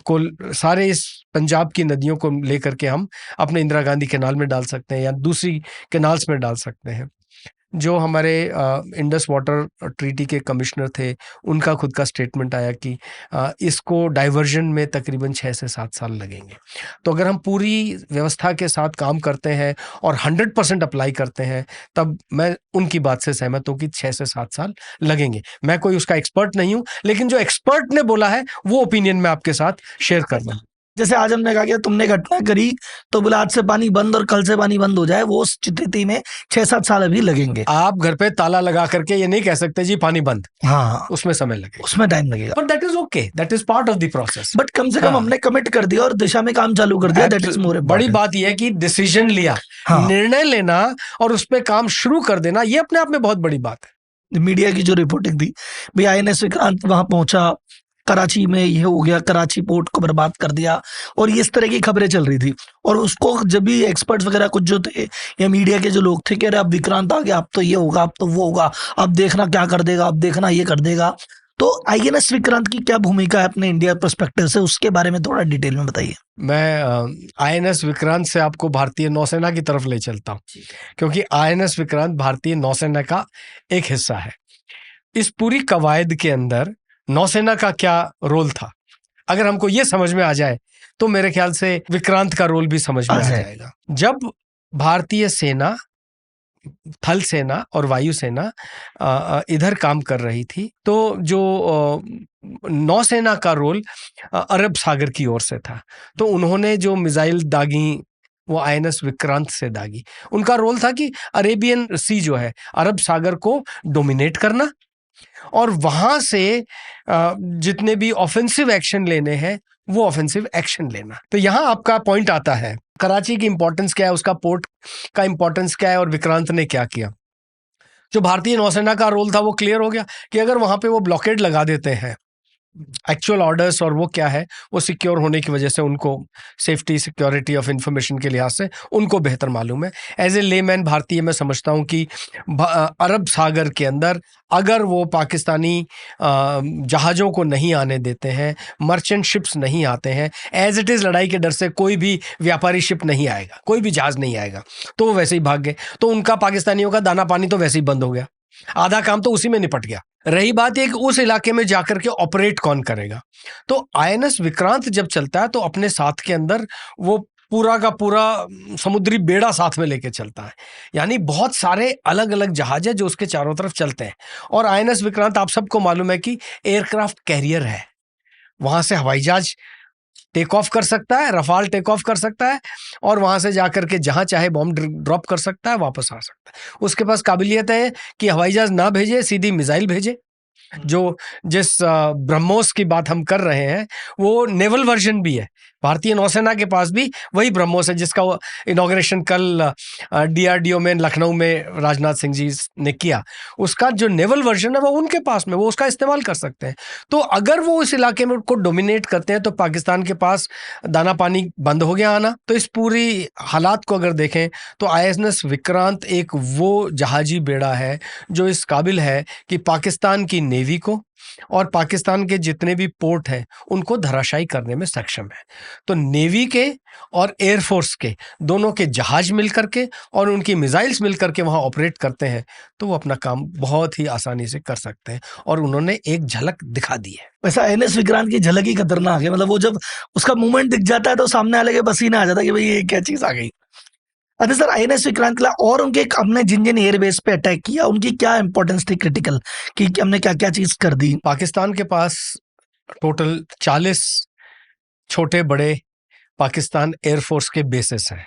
को सारे इस पंजाब की नदियों को लेकर के हम अपने इंदिरा गांधी कैनाल में डाल सकते हैं या दूसरी कैनाल्स में डाल सकते हैं। जो हमारे इंडस वाटर ट्रीटी के कमिश्नर थे, उनका खुद का स्टेटमेंट आया कि इसको डाइवर्जन में तकरीबन 6 से 7 साल लगेंगे। तो अगर हम पूरी व्यवस्था के साथ काम करते हैं और 100% अप्लाई करते हैं, तब मैं उनकी बात से सहमत हूँ कि 6 से 7 साल लगेंगे। मैं कोई उसका एक्सपर्ट नहीं हूँ, लेकिन जो एक्सपर्ट ने बोला है वो ओपिनियन मैं आपके साथ शेयर कर रहा हूँ। जैसे आज हमने कहा कि तुमने घटना करी तो बोला आज से पानी बंद और कल से पानी बंद हो जाए, वो स्थिति में 6-7 साल अभी लगेंगे। आप घर पे ताला लगा करके ये नहीं कह सकते जी पानी बंद, हाँ, उसमें समय लगेगा, उसमें टाइम लगेगा, but that is okay, that is part of the process. But कम से कम हमने कमिट कर दिया और दिशा में काम चालू कर दिया, दैट इज मोर बड़ी बात यह है कि डिसीजन लिया, निर्णय लेना और उस पर काम शुरू कर देना, ये अपने आप में बहुत बड़ी बात है। मीडिया की जो रिपोर्टिंग थी भाई, INS विक्रांत वहां पहुंचा, कराची में ये हो गया, कराची पोर्ट को बर्बाद कर दिया, और ये इस तरह की खबरें चल रही थी। और उसको जब भी एक्सपर्ट्स वगैरह कुछ जो थे या मीडिया के जो लोग थे, कह रहे अब विक्रांत आ गया, अब तो ये होगा, अब तो वो होगा, अब देखना क्या कर देगा, अब देखना ये कर देगा। तो INS विक्रांत की क्या भूमिका है अपने इंडिया पर्सपेक्टिव से, उसके बारे में थोड़ा डिटेल में बताइए। मैं INS विक्रांत से आपको भारतीय नौसेना की तरफ ले चलता हूँ, क्योंकि INS विक्रांत भारतीय नौसेना का एक हिस्सा है। इस पूरी कवायद के अंदर नौसेना का क्या रोल था, अगर हमको ये समझ में आ जाए तो मेरे ख्याल से विक्रांत का रोल भी समझ में आ जाएगा। जब भारतीय सेना, थल सेना और वायु सेना इधर काम कर रही थी, तो जो नौसेना का रोल अरब सागर की ओर से था, तो उन्होंने जो मिसाइल दागी वो INS विक्रांत से दागी। उनका रोल था कि अरेबियन सी जो है, अरब सागर को डोमिनेट करना और वहां से जितने भी ऑफेंसिव एक्शन लेने हैं वो ऑफेंसिव एक्शन लेना। तो यहां आपका पॉइंट आता है, कराची की इंपॉर्टेंस क्या है, उसका पोर्ट का इंपॉर्टेंस क्या है और विक्रांत ने क्या किया। जो भारतीय नौसेना का रोल था वो क्लियर हो गया कि अगर वहां पे वो ब्लॉकेड लगा देते हैं, एक्चुअल ऑर्डर्स और वो क्या है, वो सिक्योर होने की वजह से उनको सेफ्टी सिक्योरिटी ऑफ इंफॉर्मेशन के लिहाज से उनको बेहतर मालूम है। एज ए लेमैन भारतीय मैं समझता हूँ कि अरब सागर के अंदर अगर वो पाकिस्तानी जहाज़ों को नहीं आने देते हैं, मर्चेंट शिप्स नहीं आते हैं, एज इट इज़ लड़ाई के डर से कोई भी व्यापारी शिप नहीं आएगा, कोई भी जहाज़ नहीं आएगा, तो वो वैसे ही भाग गए, तो उनका पाकिस्तानियों का दाना पानी तो वैसे ही बंद हो गया, आधा काम तो उसी में निपट गया। रही बात एक उस इलाके में जाकर के ऑपरेट कौन करेगा, तो INS विक्रांत जब चलता है तो अपने साथ के अंदर वो पूरा का पूरा समुद्री बेड़ा साथ में लेके चलता है, यानी बहुत सारे अलग अलग जहाज है जो उसके चारों तरफ चलते हैं। और INS विक्रांत आप सबको मालूम है कि एयरक्राफ्ट कैरियर है, वहां से हवाई जहाज टेक ऑफ कर सकता है, रफाल टेक ऑफ कर सकता है और वहां से जाकर के जहां चाहे बॉम्ब ड्रॉप कर सकता है, वापस आ सकता है। उसके पास काबिलियत है कि हवाई जहाज ना भेजे, सीधी मिसाइल भेजे। जो जिस ब्रह्मोस की बात हम कर रहे हैं वो नेवल वर्जन भी है, भारतीय नौसेना के पास भी वही ब्रह्मोस है जिसका इनॉग्रेशन कल DRDO में लखनऊ में राजनाथ सिंह जी ने किया। उसका जो नेवल वर्जन है वो उनके पास में, वो उसका इस्तेमाल कर सकते हैं। तो अगर वो इस इलाके में को डोमिनेट करते हैं तो पाकिस्तान के पास दाना पानी बंद हो गया आना। तो इस पूरी हालात को अगर देखें तो INS विक्रांत एक वो जहाजी बेड़ा है जो इस काबिल है कि पाकिस्तान की नेवी को और पाकिस्तान के जितने भी पोर्ट हैं उनको धराशायी करने में सक्षम है। तो नेवी के और एयरफोर्स के दोनों के जहाज मिलकर के और उनकी मिसाइल्स मिलकर के वहां ऑपरेट करते हैं तो वो अपना काम बहुत ही आसानी से कर सकते हैं और उन्होंने एक झलक दिखा दी है। वैसा INS विक्रांत की झलक ही खतरनाक है, मतलब वो जब उसका मूवमेंट दिख जाता है तो सामने वाले के पसीने आ जाता है कि भाई ये क्या चीज आ गई। अच्छा सर, आईएनएस विक्रांत के अलावा और उनके हमने जिन जिन एयरबेस पे अटैक किया उनकी क्या इंपॉर्टेंस थी क्रिटिकल, कि हमने क्या क्या चीज कर दी? पाकिस्तान के पास टोटल 40 छोटे बड़े पाकिस्तान एयरफोर्स के बेसेस हैं,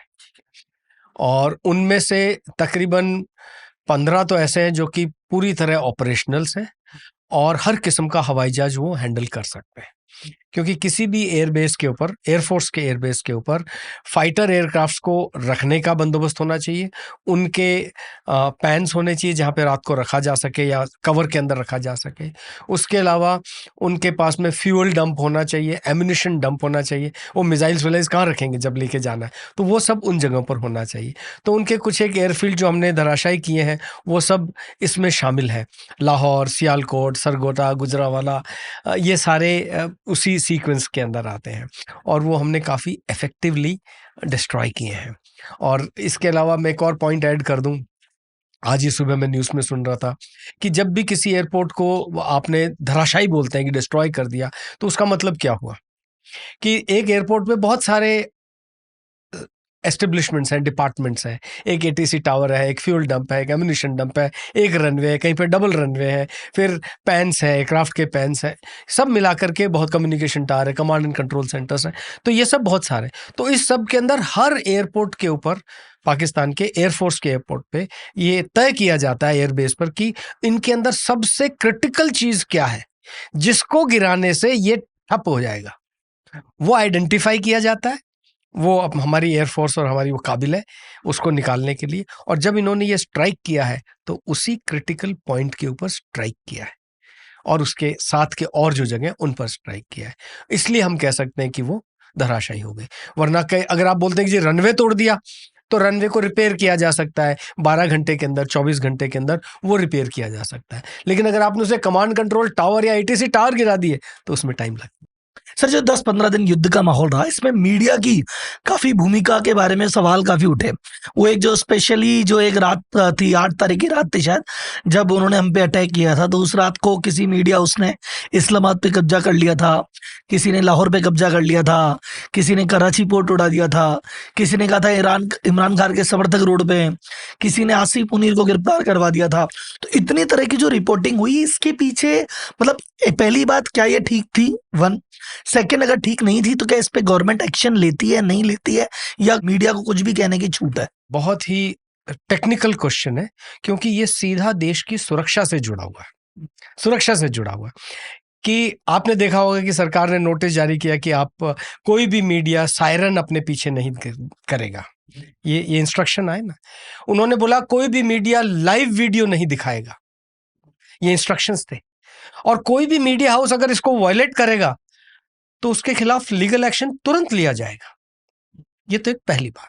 और उनमें से तकरीबन 15 तो ऐसे हैं जो कि पूरी तरह ऑपरेशनल्स हैं और हर किस्म का हवाई जहाज वो हैंडल कर सकते हैं। क्योंकि किसी भी एयरबेस के ऊपर, एयरफोर्स के एयरबेस के ऊपर फाइटर एयरक्राफ्ट्स को रखने का बंदोबस्त होना चाहिए, उनके पैंस होने चाहिए जहाँ पे रात को रखा जा सके या कवर के अंदर रखा जा सके। उसके अलावा उनके पास में फ्यूल डंप होना चाहिए, एम्यूनिशन डंप होना चाहिए। वो मिसाइल्स विलाइल्स कहाँ रखेंगे जब लेके जाना है, तो वो सब उन जगहों पर होना चाहिए। तो उनके कुछ एक एयरफील्ड जो हमने धराशायी किए हैं वो सब इसमें शामिल है। लाहौर, सियालकोट, सरगोदा, गुजरावाला, ये सारे उसी सीक्वेंस के अंदर आते हैं और वो हमने काफ़ी इफेक्टिवली डिस्ट्रॉय किए हैं। और इसके अलावा मैं एक और पॉइंट ऐड कर दूं, आज ही सुबह मैं न्यूज़ में सुन रहा था कि जब भी किसी एयरपोर्ट को आपने धराशायी बोलते हैं कि डिस्ट्रॉय कर दिया, तो उसका मतलब क्या हुआ कि एक एयरपोर्ट पे बहुत सारे एस्टेब्लिशमेंट्स हैं, डिपार्टमेंट्स हैं। एक एटीसी टावर है, एक फ्यूल डंप है, एक एम्यूनिशन डंप है, एक रनवे है, कहीं पे डबल रनवे है, फिर पैंस है, एयरक्राफ्ट के पैंस हैं, सब मिला करके बहुत कम्युनिकेशन टावर है, कमांड एंड कंट्रोल सेंटर्स हैं। तो ये सब बहुत सारे, तो इस सब के अंदर हर एयरपोर्ट के ऊपर, पाकिस्तान के एयरफोर्स के एयरपोर्ट पे ये तय किया जाता है एयरबेस पर कि इनके अंदर सबसे क्रिटिकल चीज़ क्या है जिसको गिराने से ये ठप हो जाएगा। वो आइडेंटिफाई किया जाता है, वो अब हमारी एयरफोर्स और हमारी वो काबिल है उसको निकालने के लिए। और जब इन्होंने ये स्ट्राइक किया है तो उसी क्रिटिकल पॉइंट के ऊपर स्ट्राइक किया है और उसके साथ के और जो जगह उन पर स्ट्राइक किया है, इसलिए हम कह सकते हैं कि वो धराशायी हो गए। वरना कई अगर आप बोलते हैं कि जी रनवे तोड़ दिया, तो रनवे को रिपेयर किया जा सकता है 12 घंटे के अंदर, 24 घंटे के अंदर वो रिपेयर किया जा सकता है। लेकिन अगर आपने उसे कमांड कंट्रोल टावर या एटीसी टावर गिरा दिए तो उसमें टाइम लगता है। सर, जो 10-15 दिन युद्ध का माहौल रहा, इसमें मीडिया की काफी भूमिका के बारे में सवाल काफी उठे। वो एक जो स्पेशली जो एक रात थी, 8 तारीख की रात थी शायद, जब उन्होंने हम पे अटैक किया था, तो उस रात को किसी मीडिया उसने इस्लामाबाद पे कब्जा कर लिया था, किसी ने लाहौर पे कब्जा कर लिया था, किसी ने कराची पोर्ट उड़ा दिया था, किसी ने कहा था इमरान खान के समर्थक रोड पे, किसी ने आसिफ मुनीर को गिरफ्तार करवा दिया था। तो इतनी तरह की जो रिपोर्टिंग हुई, इसके पीछे मतलब पहली बात, क्या ये ठीक थी? 1 सेकेंड, अगर ठीक नहीं थी तो क्या इस पे गवर्नमेंट एक्शन लेती है, नहीं लेती है, या मीडिया को कुछ भी कहने की छूट है? बहुत ही टेक्निकल क्वेश्चन है, क्योंकि ये सीधा देश की सुरक्षा से जुड़ा हुआ है। सुरक्षा से जुड़ा हुआ है कि आपने देखा होगा कि सरकार ने नोटिस जारी किया कि आप कोई भी मीडिया सायरन अपने पीछे नहीं करेगा। ये इंस्ट्रक्शन आए ना, उन्होंने बोला कोई भी मीडिया लाइव वीडियो नहीं दिखाएगा, ये इंस्ट्रक्शंस थे। और कोई भी मीडिया हाउस अगर इसको वायलेट करेगा तो उसके खिलाफ लीगल एक्शन तुरंत लिया जाएगा। ये तो एक पहली बात।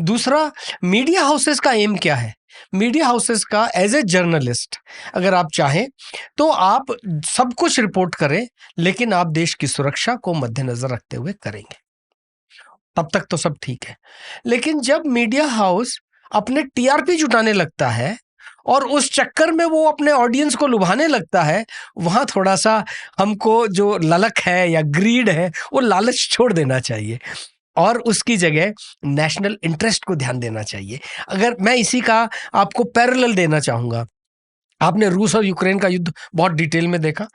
दूसरा, मीडिया हाउसेस का एम क्या है? मीडिया हाउसेस का एज ए जर्नलिस्ट अगर आप चाहें तो आप सब कुछ रिपोर्ट करें, लेकिन आप देश की सुरक्षा को मद्देनजर रखते हुए करेंगे, तब तक तो सब ठीक है। लेकिन जब मीडिया हाउस अपने टीआरपी जुटाने लगता है और उस चक्कर में वो अपने ऑडियंस को लुभाने लगता है, वहाँ थोड़ा सा हमको जो ललक है या ग्रीड है वो लालच छोड़ देना चाहिए और उसकी जगह नेशनल इंटरेस्ट को ध्यान देना चाहिए। अगर मैं इसी का आपको पैरेलल देना चाहूँगा, आपने रूस और यूक्रेन का युद्ध बहुत डिटेल में देखा,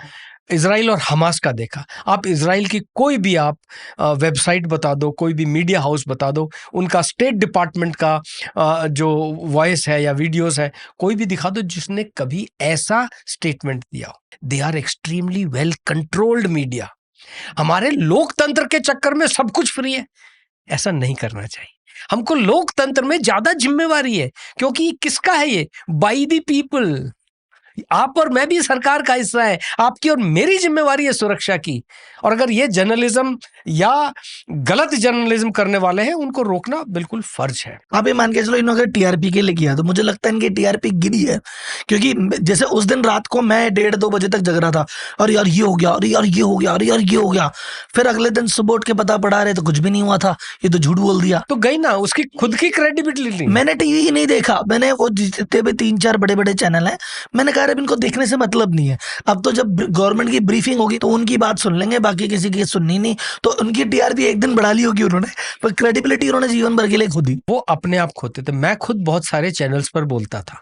इजराइल और हमास का देखा। आप इजराइल की कोई भी आप वेबसाइट बता दो, कोई भी मीडिया हाउस बता दो, उनका स्टेट डिपार्टमेंट का जो वॉइस है या वीडियोस है, कोई भी दिखा दो जिसने कभी ऐसा स्टेटमेंट दिया हो। They are extremely well controlled media. हमारे लोकतंत्र के चक्कर में सब कुछ फ्री है, ऐसा नहीं करना चाहिए। हमको लोकतंत्र में ज्यादा जिम्मेवारी है, क्योंकि किसका है ये? By the people. आप और मैं भी सरकार का हिस्सा है, आपकी और मेरी जिम्मेवारी है सुरक्षा की। और अगर ये जर्नलिज्म या गलत जर्नलिज्म करने वाले हैं, उनको रोकना बिल्कुल फर्ज है। आप ये मान के चलो, इन्होंने टीआरपी के लिए किया, तो मुझे लगता है इनकी टीआरपी गिरी है, क्योंकि जैसे उस दिन रात को मैं 1:30-2 बजे तक जग रहा था, और यार ये हो गया, अरे यार ये हो गया, अरे यार ये हो गया। फिर अगले दिन सुबह उठ के पता पड़ा रहे तो कुछ भी नहीं हुआ था, ये तो झूठ बोल दिया। तो गई ना उसकी खुद की क्रेडिबिलिटी। मैंने टीवी ही नहीं देखा, मैंने वो जितने भी 3-4 बड़े बड़े चैनल हैं, मैंने कहा यार अब इनको देखने से मतलब नहीं है, अब तो जब गवर्नमेंट की ब्रीफिंग होगी तो उनकी बात सुन लेंगे, बाकी किसी की सुननी नहीं। तो उनकी टीआरपी एक दिन बढ़ा ली होगी उन्होंने, पर क्रेडिबिलिटी उन्होंने जीवन भर के लिए खो दी। वो अपने आप खोते थे। मैं खुद बहुत सारे चैनल्स पर बोलता था,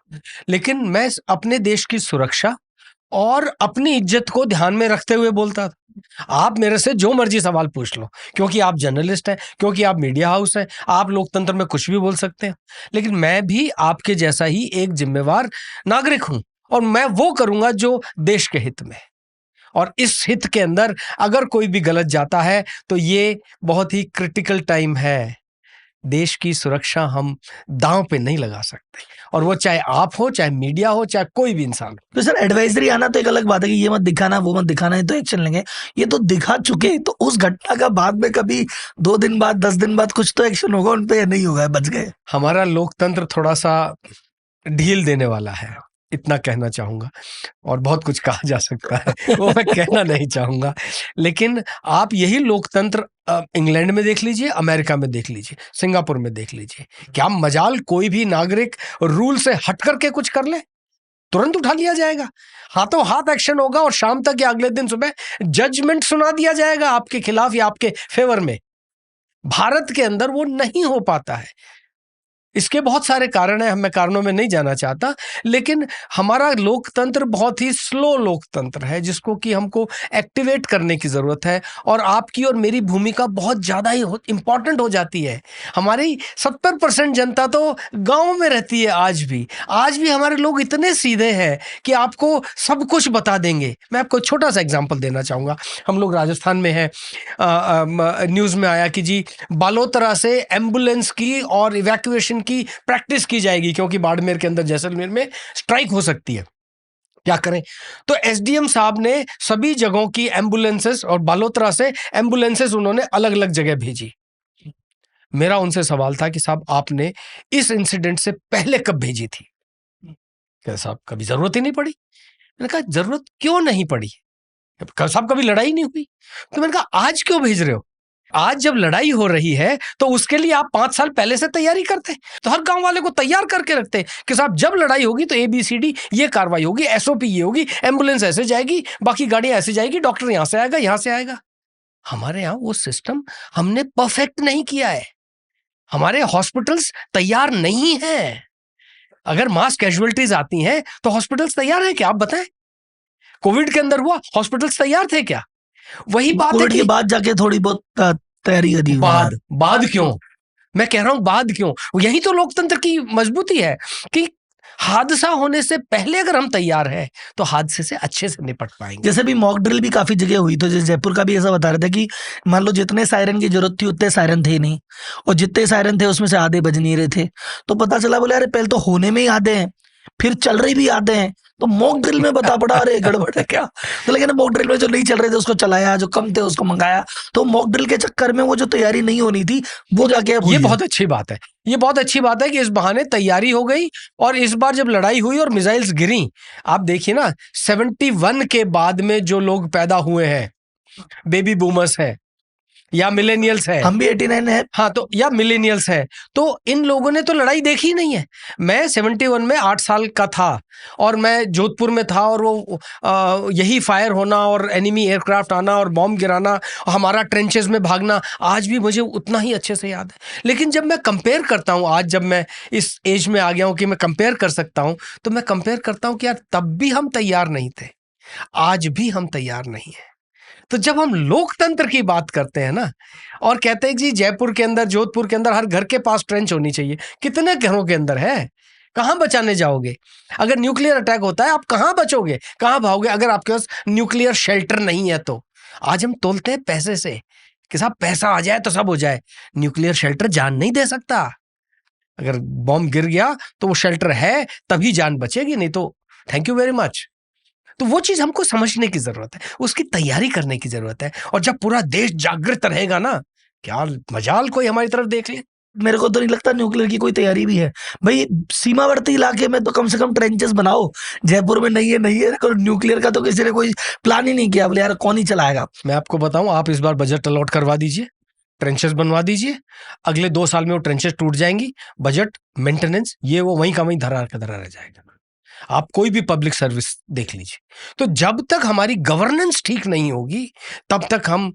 लेकिन मैं अपने देश की सुरक्षा और अपनी इज्जत को ध्यान में रखते हुए बोलता था। आप मेरे से जो मर्जी सवाल पूछ लो, क्योंकि आप जर्नलिस्ट हैं, क्योंकि आप मीडिया हाउस हैं, आप लोकतंत्र में कुछ भी बोल सकते हैं। लेकिन मैं भी आपके जैसा ही एक जिम्मेवार नागरिक हूं, और मैं वो करूंगा जो देश के हित में। और इस हित के अंदर अगर कोई भी गलत जाता है तो ये बहुत ही क्रिटिकल टाइम है। देश की सुरक्षा हम दांव पे नहीं लगा सकते, और वो चाहे आप हो, चाहे मीडिया हो, चाहे कोई भी इंसान हो। तो सर एडवाइजरी आना तो एक अलग बात है कि ये मत दिखाना, वो मत दिखाना, है तो एक्शन लेंगे। ये तो दिखा चुके, तो उस घटना का बाद में कभी 2 दिन बाद 10 दिन बाद कुछ तो एक्शन होगा उन पे, नहीं होगा, बच गए। हमारा लोकतंत्र थोड़ा सा ढील देने वाला है, इतना कहना चाहूंगा। और बहुत कुछ कहा जा सकता है, वो मैं कहना नहीं चाहूंगा। लेकिन आप यही लोकतंत्र इंग्लैंड में देख लीजिए, अमेरिका में देख लीजिए, सिंगापुर में देख लीजिए। क्या मजाल कोई भी नागरिक रूल से हट करके कुछ कर ले, तुरंत उठा लिया जाएगा, हाथों हाथ एक्शन होगा, और शाम तक या अगले दिन सुबह जजमेंट सुना दिया जाएगा आपके खिलाफ या आपके फेवर में। भारत के अंदर वो नहीं हो पाता है। इसके बहुत सारे कारण हैं, मैं कारणों में नहीं जाना चाहता, लेकिन हमारा लोकतंत्र बहुत ही स्लो लोकतंत्र है, जिसको कि हमको एक्टिवेट करने की जरूरत है। और आपकी और मेरी भूमिका बहुत ज्यादा ही इंपॉर्टेंट हो जाती है। हमारी 70% जनता तो गांव में रहती है। आज भी हमारे लोग इतने सीधे हैं कि आपको सब कुछ बता देंगे। मैं आपको छोटा सा एग्जाम्पल देना चाहूंगा। हम लोग राजस्थान में हैं, न्यूज में आया कि जी बालोतरा से एम्बुलेंस की और इवैक्यूएशन की प्रैक्टिस की जाएगी, क्योंकि बाड़मेर के अंदर, जैसलमेर में स्ट्राइक हो सकती है। क्या करें? तो एसडीएम साहब ने सभी जगहों की एम्बुलेंसेस, और बालोतरा से एम्बुलेंसेस उन्होंने अलग अलग जगह भेजी। मेरा उनसे सवाल था कि साहब आपने इस इंसिडेंट से पहले कब भेजी थी? क्या साहब कभी जरूरत ही नहीं पड़ी। मैंने कहा जरूरत क्यों नहीं पड़ी? साहब कभी लड़ाई नहीं हुई। तो मैंने कहा आज क्यों भेज रहे हो? आज जब लड़ाई हो रही है तो उसके लिए आप 5 साल पहले से तैयारी करते, तो हर गांव वाले को तैयार करके रखते कि साहब जब लड़ाई होगी तो ABCD ये कार्रवाई होगी, SOP ये होगी, एम्बुलेंस ऐसे जाएगी, बाकी गाड़ियां ऐसे जाएगी, डॉक्टर यहां से आएगा, यहां से आएगा। हमारे यहां वो सिस्टम हमने परफेक्ट नहीं किया है। हमारे हॉस्पिटल्स तैयार नहीं है। अगर मास कैजुअलिटीज आती हैं तो हॉस्पिटल्स तैयार है क्या? आप बताएं। कोविड के अंदर हुआ, हॉस्पिटल्स तैयार थे क्या? वही बात है कोविड कि के बाद जाके थोड़ी बहुत तैयारी करी। बाद क्यों? मैं कह रहा हूं बाद क्यों? यही तो लोकतंत्र की मजबूती है कि हादसा होने से पहले अगर हम तैयार हैं तो हादसे से अच्छे से निपट पाएंगे। जैसे भी मॉक ड्रिल भी काफी जगह हुई, तो जैसे जयपुर का भी ऐसा बता रहे थे कि मान लो जितने सायरन की जरूरत थी उतने सायरन थे नहीं, और जितने सायरन थे उसमें से आधे बज नहीं रहे थे। तो पता चला, बोले अरे पहले तो होने में ही आधे हैं, फिर चल रहे भी आधे हैं, तो मॉक ड्रिल में बता पड़ा अरे गड़बड़ है क्या। तो लेकिन मॉक ड्रिल में जो नहीं चल रहे थे उसको चलाया, जो कम थे उसको मंगाया। तो मॉक ड्रिल के चक्कर में वो जो तैयारी नहीं होनी थी वो जाके ये बहुत अच्छी बात है। ये बहुत अच्छी बात है कि इस बहाने तैयारी हो गई। और इस बार जब लड़ाई हुई और मिसाइल्स गिरी, आप देखिए ना, 71 के बाद में जो लोग पैदा हुए हैं, बेबी बूमर्स हैं या मिलेनियल्स है, हम भी 89 है। हाँ, तो या मिलेनियल्स है, तो इन लोगों ने तो लड़ाई देखी नहीं है। मैं 71 में 8 साल का था और मैं जोधपुर में था, और वो यही फायर होना और एनिमी एयरक्राफ्ट आना और बॉम्ब गिराना, हमारा ट्रेंचेस में भागना आज भी मुझे उतना ही अच्छे से याद है। लेकिन जब मैं कंपेयर करता हूँ, आज जब मैं इस एज में आ गया हूँ कि मैं कंपेयर कर सकता हूँ, तो मैं कंपेयर करता हूँ कि यार तब भी हम तैयार नहीं थे, आज भी हम तैयार नहीं है। तो जब हम लोकतंत्र की बात करते हैं ना, और कहते हैं कि जयपुर के अंदर, जोधपुर के अंदर हर घर के पास ट्रेंच होनी चाहिए, कितने घरों के अंदर है? कहां बचाने जाओगे? अगर न्यूक्लियर अटैक होता है आप कहां बचोगे, कहां भागोगे? अगर आपके पास न्यूक्लियर शेल्टर नहीं है तो आज हम तोलते हैं पैसे से कि साहब पैसा आ जाए तो सब हो जाए। न्यूक्लियर शेल्टर जान नहीं दे सकता। अगर बॉम्ब गिर गया तो वो शेल्टर है तभी जान बचेगी, नहीं तो थैंक यू वेरी मच। तो वो चीज हमको समझने की जरूरत है, उसकी तैयारी करने की जरूरत है। और जब पूरा देश जागृत रहेगा ना, क्या मजाल कोई हमारी तरफ देख ले। मेरे को तो नहीं लगता न्यूक्लियर की कोई तैयारी भी है भाई। सीमावर्ती इलाके में तो कम से कम ट्रेंचेस बनाओ। जयपुर में नहीं है न्यूक्लियर का तो किसी ने कोई प्लान ही नहीं किया। बोले यार कौन ही चलाएगा। मैं आपको बताऊं, आप इस बार बजट अलॉट करवा दीजिए, ट्रेंचेस बनवा दीजिए। अगले 2 साल में वो ट्रेंचेस टूट जाएंगी, बजट मेंटेनेंस ये वो वहीं का वहीं धरा रह जाएगा। आप कोई भी पब्लिक सर्विस देख लीजिए। तो जब तक हमारी गवर्नेंस ठीक नहीं होगी तब तक हम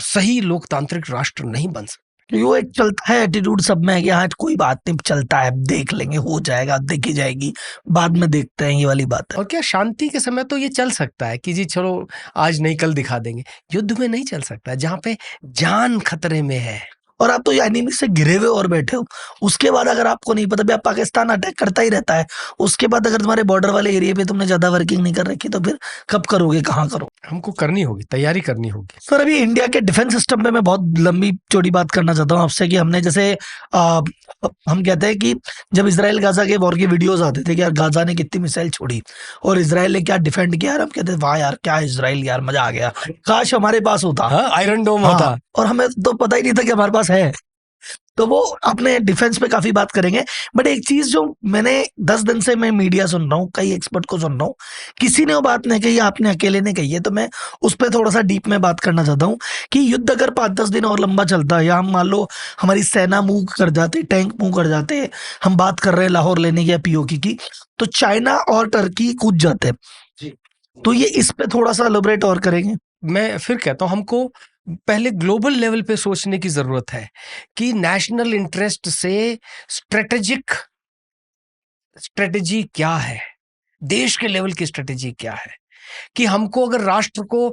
सही लोकतांत्रिक राष्ट्र नहीं बन सकते। वो एक चलता है एटीट्यूड सब में कि हाँ कोई बात नहीं, चलता है, देख लेंगे, हो जाएगा, देखी जाएगी, बाद में देखते हैं, ये वाली बात है। और क्या शांति के समय तो ये चल सकता है कि जी चलो आज नहीं कल दिखा देंगे, युद्ध में नहीं चल सकता जहां पे जान खतरे में है। और आप तो एनिमी से घिरे हुए और बैठे हो, उसके बाद अगर आपको नहीं पता, अब पाकिस्तान अटैक करता ही रहता है, उसके बाद अगर तुम्हारे बॉर्डर वाले एरिया पे तुमने ज्यादा वर्किंग नहीं कर रखी तो फिर कब करोगे, कहाँ करो? हमको करनी होगी, तैयारी करनी होगी। सर अभी इंडिया के डिफेंस सिस्टम पे मैं बहुत लंबी चौड़ी बात करना चाहता हूँ आपसे कि हमने जैसे हम कहते हैं कि जब इसराइल गाजा के वॉर की वीडियोस आते थे कि यार गाजा ने कितनी मिसाइल छोड़ी और इसराइल ने क्या डिफेंड किया, यार हम कहते वाह यार क्या इसराइल, यार मजा आ गया, काश हमारे पास होता। हाँ, आयरन डोम हाँ, होता। और हमें तो पता ही नहीं था कि हमारे पास है। तो वो अपने डिफेंस पे काफी बात करेंगे, बट एक चीज जो मैंने 10 दिन से मैं मीडिया सुन रहा हूँ, कई एक्सपर्ट को सुन रहा हूँ, किसी ने वो बात नहीं कही, आपने अकेले ने कही है, तो मैं उस पर थोड़ा सा डीप में बात करना चाहता हूँ कि युद्ध अगर 5-10 दिन और लंबा चलता है, या हम मान लो हमारी सेना मूव कर जाते, टैंक मूव कर जाते, हम बात कर रहे हैं लाहौर लेने की या पीओके की, तो चाइना और टर्की कूद जाते हैं। तो ये इस पे थोड़ा सा एलोबरेट और करेंगे। मैं फिर कहता हूं हमको पहले ग्लोबल लेवल पे सोचने की जरूरत है कि नेशनल इंटरेस्ट से स्ट्रेटेजी क्या है, देश के लेवल की स्ट्रेटेजी क्या है, कि हमको अगर राष्ट्र को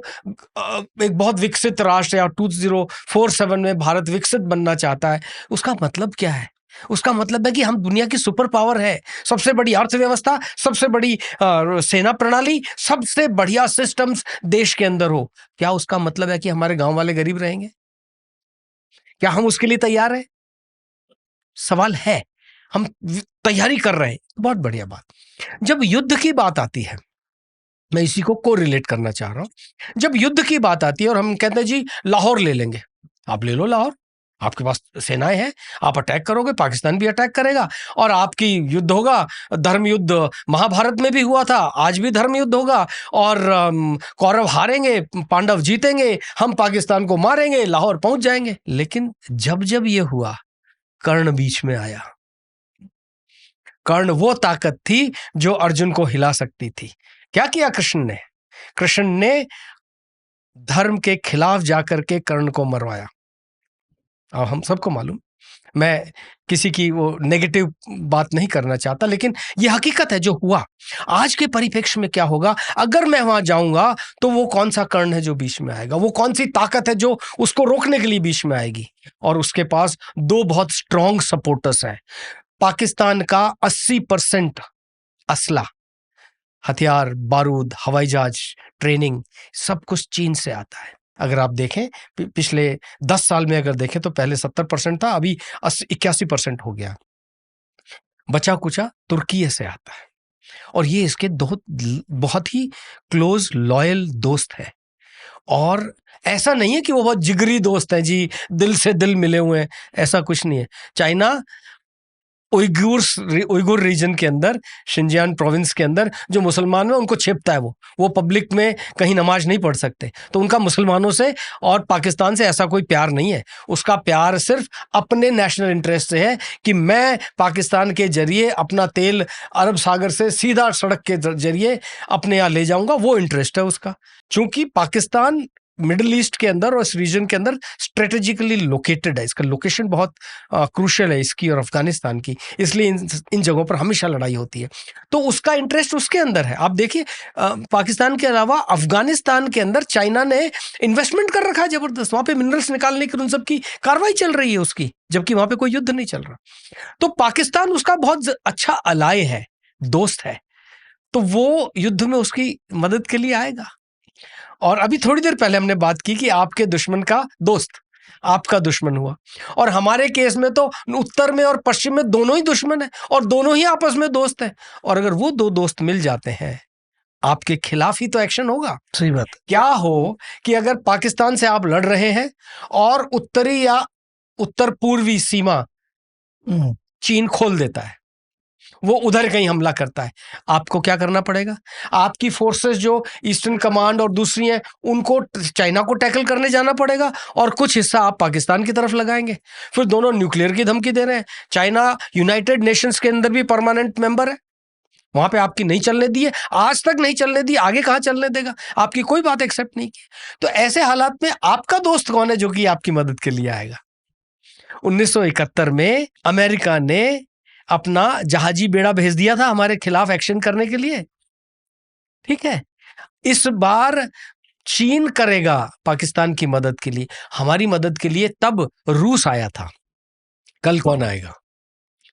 एक बहुत विकसित राष्ट्र या 2047 में भारत विकसित बनना चाहता है, उसका मतलब क्या है? उसका मतलब है कि हम दुनिया की सुपर पावर है, सबसे बड़ी अर्थव्यवस्था, सबसे बड़ी सेना प्रणाली, सबसे बढ़िया सिस्टम्स देश के अंदर हो। क्या उसका मतलब है कि हमारे गांव वाले गरीब रहेंगे? क्या हम उसके लिए तैयार हैं? सवाल है। हम तैयारी कर रहे हैं, बहुत बढ़िया बात। जब युद्ध की बात आती है, मैं इसी को कोरिलेट करना चाह रहा हूं। जब युद्ध की बात आती है और हम कहते हैं जी लाहौर ले लेंगे, आप ले लो लाहौर, आपके पास सेनाएं हैं, आप अटैक करोगे, पाकिस्तान भी अटैक करेगा और आपकी युद्ध होगा। धर्म युद्ध महाभारत में भी हुआ था, आज भी धर्म युद्ध होगा और कौरव हारेंगे, पांडव जीतेंगे, हम पाकिस्तान को मारेंगे, लाहौर पहुंच जाएंगे। लेकिन जब जब ये हुआ, कर्ण बीच में आया। कर्ण वो ताकत थी जो अर्जुन को हिला सकती थी। क्या किया कृष्ण ने? कृष्ण ने धर्म के खिलाफ जाकर के कर्ण को मरवाया। और हम सबको मालूम, मैं किसी की वो नेगेटिव बात नहीं करना चाहता, लेकिन ये हकीकत है जो हुआ। आज के परिप्रेक्ष्य में क्या होगा अगर मैं वहां जाऊंगा, तो वो कौन सा कर्ण है जो बीच में आएगा, वो कौन सी ताकत है जो उसको रोकने के लिए बीच में आएगी? और उसके पास दो बहुत स्ट्रॉन्ग सपोर्टर्स हैं। पाकिस्तान का 80% असला, हथियार, बारूद, हवाई जहाज, ट्रेनिंग, सब कुछ चीन से आता है। अगर आप देखें पिछले 10 साल में अगर देखें तो पहले 70% था, अभी 81% हो गया। बचा कुचा तुर्की से आता है और ये इसके बहुत ही क्लोज लॉयल दोस्त है। और ऐसा नहीं है कि वो बहुत जिगरी दोस्त है जी, दिल से दिल मिले हुए हैं, ऐसा कुछ नहीं है। चाइना उइगुर रीजन के अंदर, शिनजियान प्रोविंस के अंदर जो मुसलमान है उनको छिपता है, वो पब्लिक में कहीं नमाज नहीं पढ़ सकते, तो उनका मुसलमानों से और पाकिस्तान से ऐसा कोई प्यार नहीं है। उसका प्यार सिर्फ अपने नेशनल इंटरेस्ट से है कि मैं पाकिस्तान के जरिए अपना तेल अरब सागर से सीधा सड़क के जरिए अपने यहाँ ले जाऊंगा, वो इंटरेस्ट है उसका। चूंकि पाकिस्तान मिडिल ईस्ट के अंदर और इस रीजन के अंदर स्ट्रेटेजिकली लोकेटेड है, इसका लोकेशन बहुत क्रूशियल है इसकी और अफगानिस्तान की, इसलिए इन जगहों पर हमेशा लड़ाई होती है। तो उसका इंटरेस्ट उसके अंदर है। आप देखिए पाकिस्तान के अलावा अफगानिस्तान के अंदर चाइना ने इन्वेस्टमेंट कर रखा है जबरदस्त, वहां पे मिनरल्स निकालने की उन सब की कार्रवाई चल रही है उसकी, जबकि वहां पे कोई युद्ध नहीं चल रहा। तो पाकिस्तान उसका बहुत अच्छा अलाय है, दोस्त है, तो वो युद्ध में उसकी मदद के लिए आएगा। और अभी थोड़ी देर पहले हमने बात की कि आपके दुश्मन का दोस्त आपका दुश्मन हुआ, और हमारे केस में तो उत्तर में और पश्चिम में दोनों ही दुश्मन है और दोनों ही आपस में दोस्त हैं। और अगर वो दो दोस्त मिल जाते हैं, आपके खिलाफ ही तो एक्शन होगा। सही बात। क्या हो कि अगर पाकिस्तान से आप लड़ रहे हैं और उत्तरी या उत्तर पूर्वी सीमा चीन खोल देता है, वो उधर कहीं हमला करता है, आपको क्या करना पड़ेगा? आपकी फोर्सेस जो ईस्टर्न कमांड और दूसरी हैं, उनको चाइना को टैकल करने जाना पड़ेगा और कुछ हिस्सा आप पाकिस्तान की तरफ लगाएंगे। फिर दोनों न्यूक्लियर की धमकी दे रहे हैं। चाइना यूनाइटेड नेशंस के अंदर भी परमानेंट मेंबर है, वहां पे आपकी नहीं चलने दी है, आज तक नहीं चलने दी, आगे कहां चलने देगा, आपकी कोई बात एक्सेप्ट नहीं की। तो ऐसे हालात में आपका दोस्त कौन है जो कि आपकी मदद के लिए आएगा? 1971 में अमेरिका ने अपना जहाजी बेड़ा भेज दिया था हमारे खिलाफ एक्शन करने के लिए, ठीक है। इस बार चीन करेगा पाकिस्तान की मदद के लिए, हमारी मदद के लिए तब रूस आया था। कल कौन आएगा?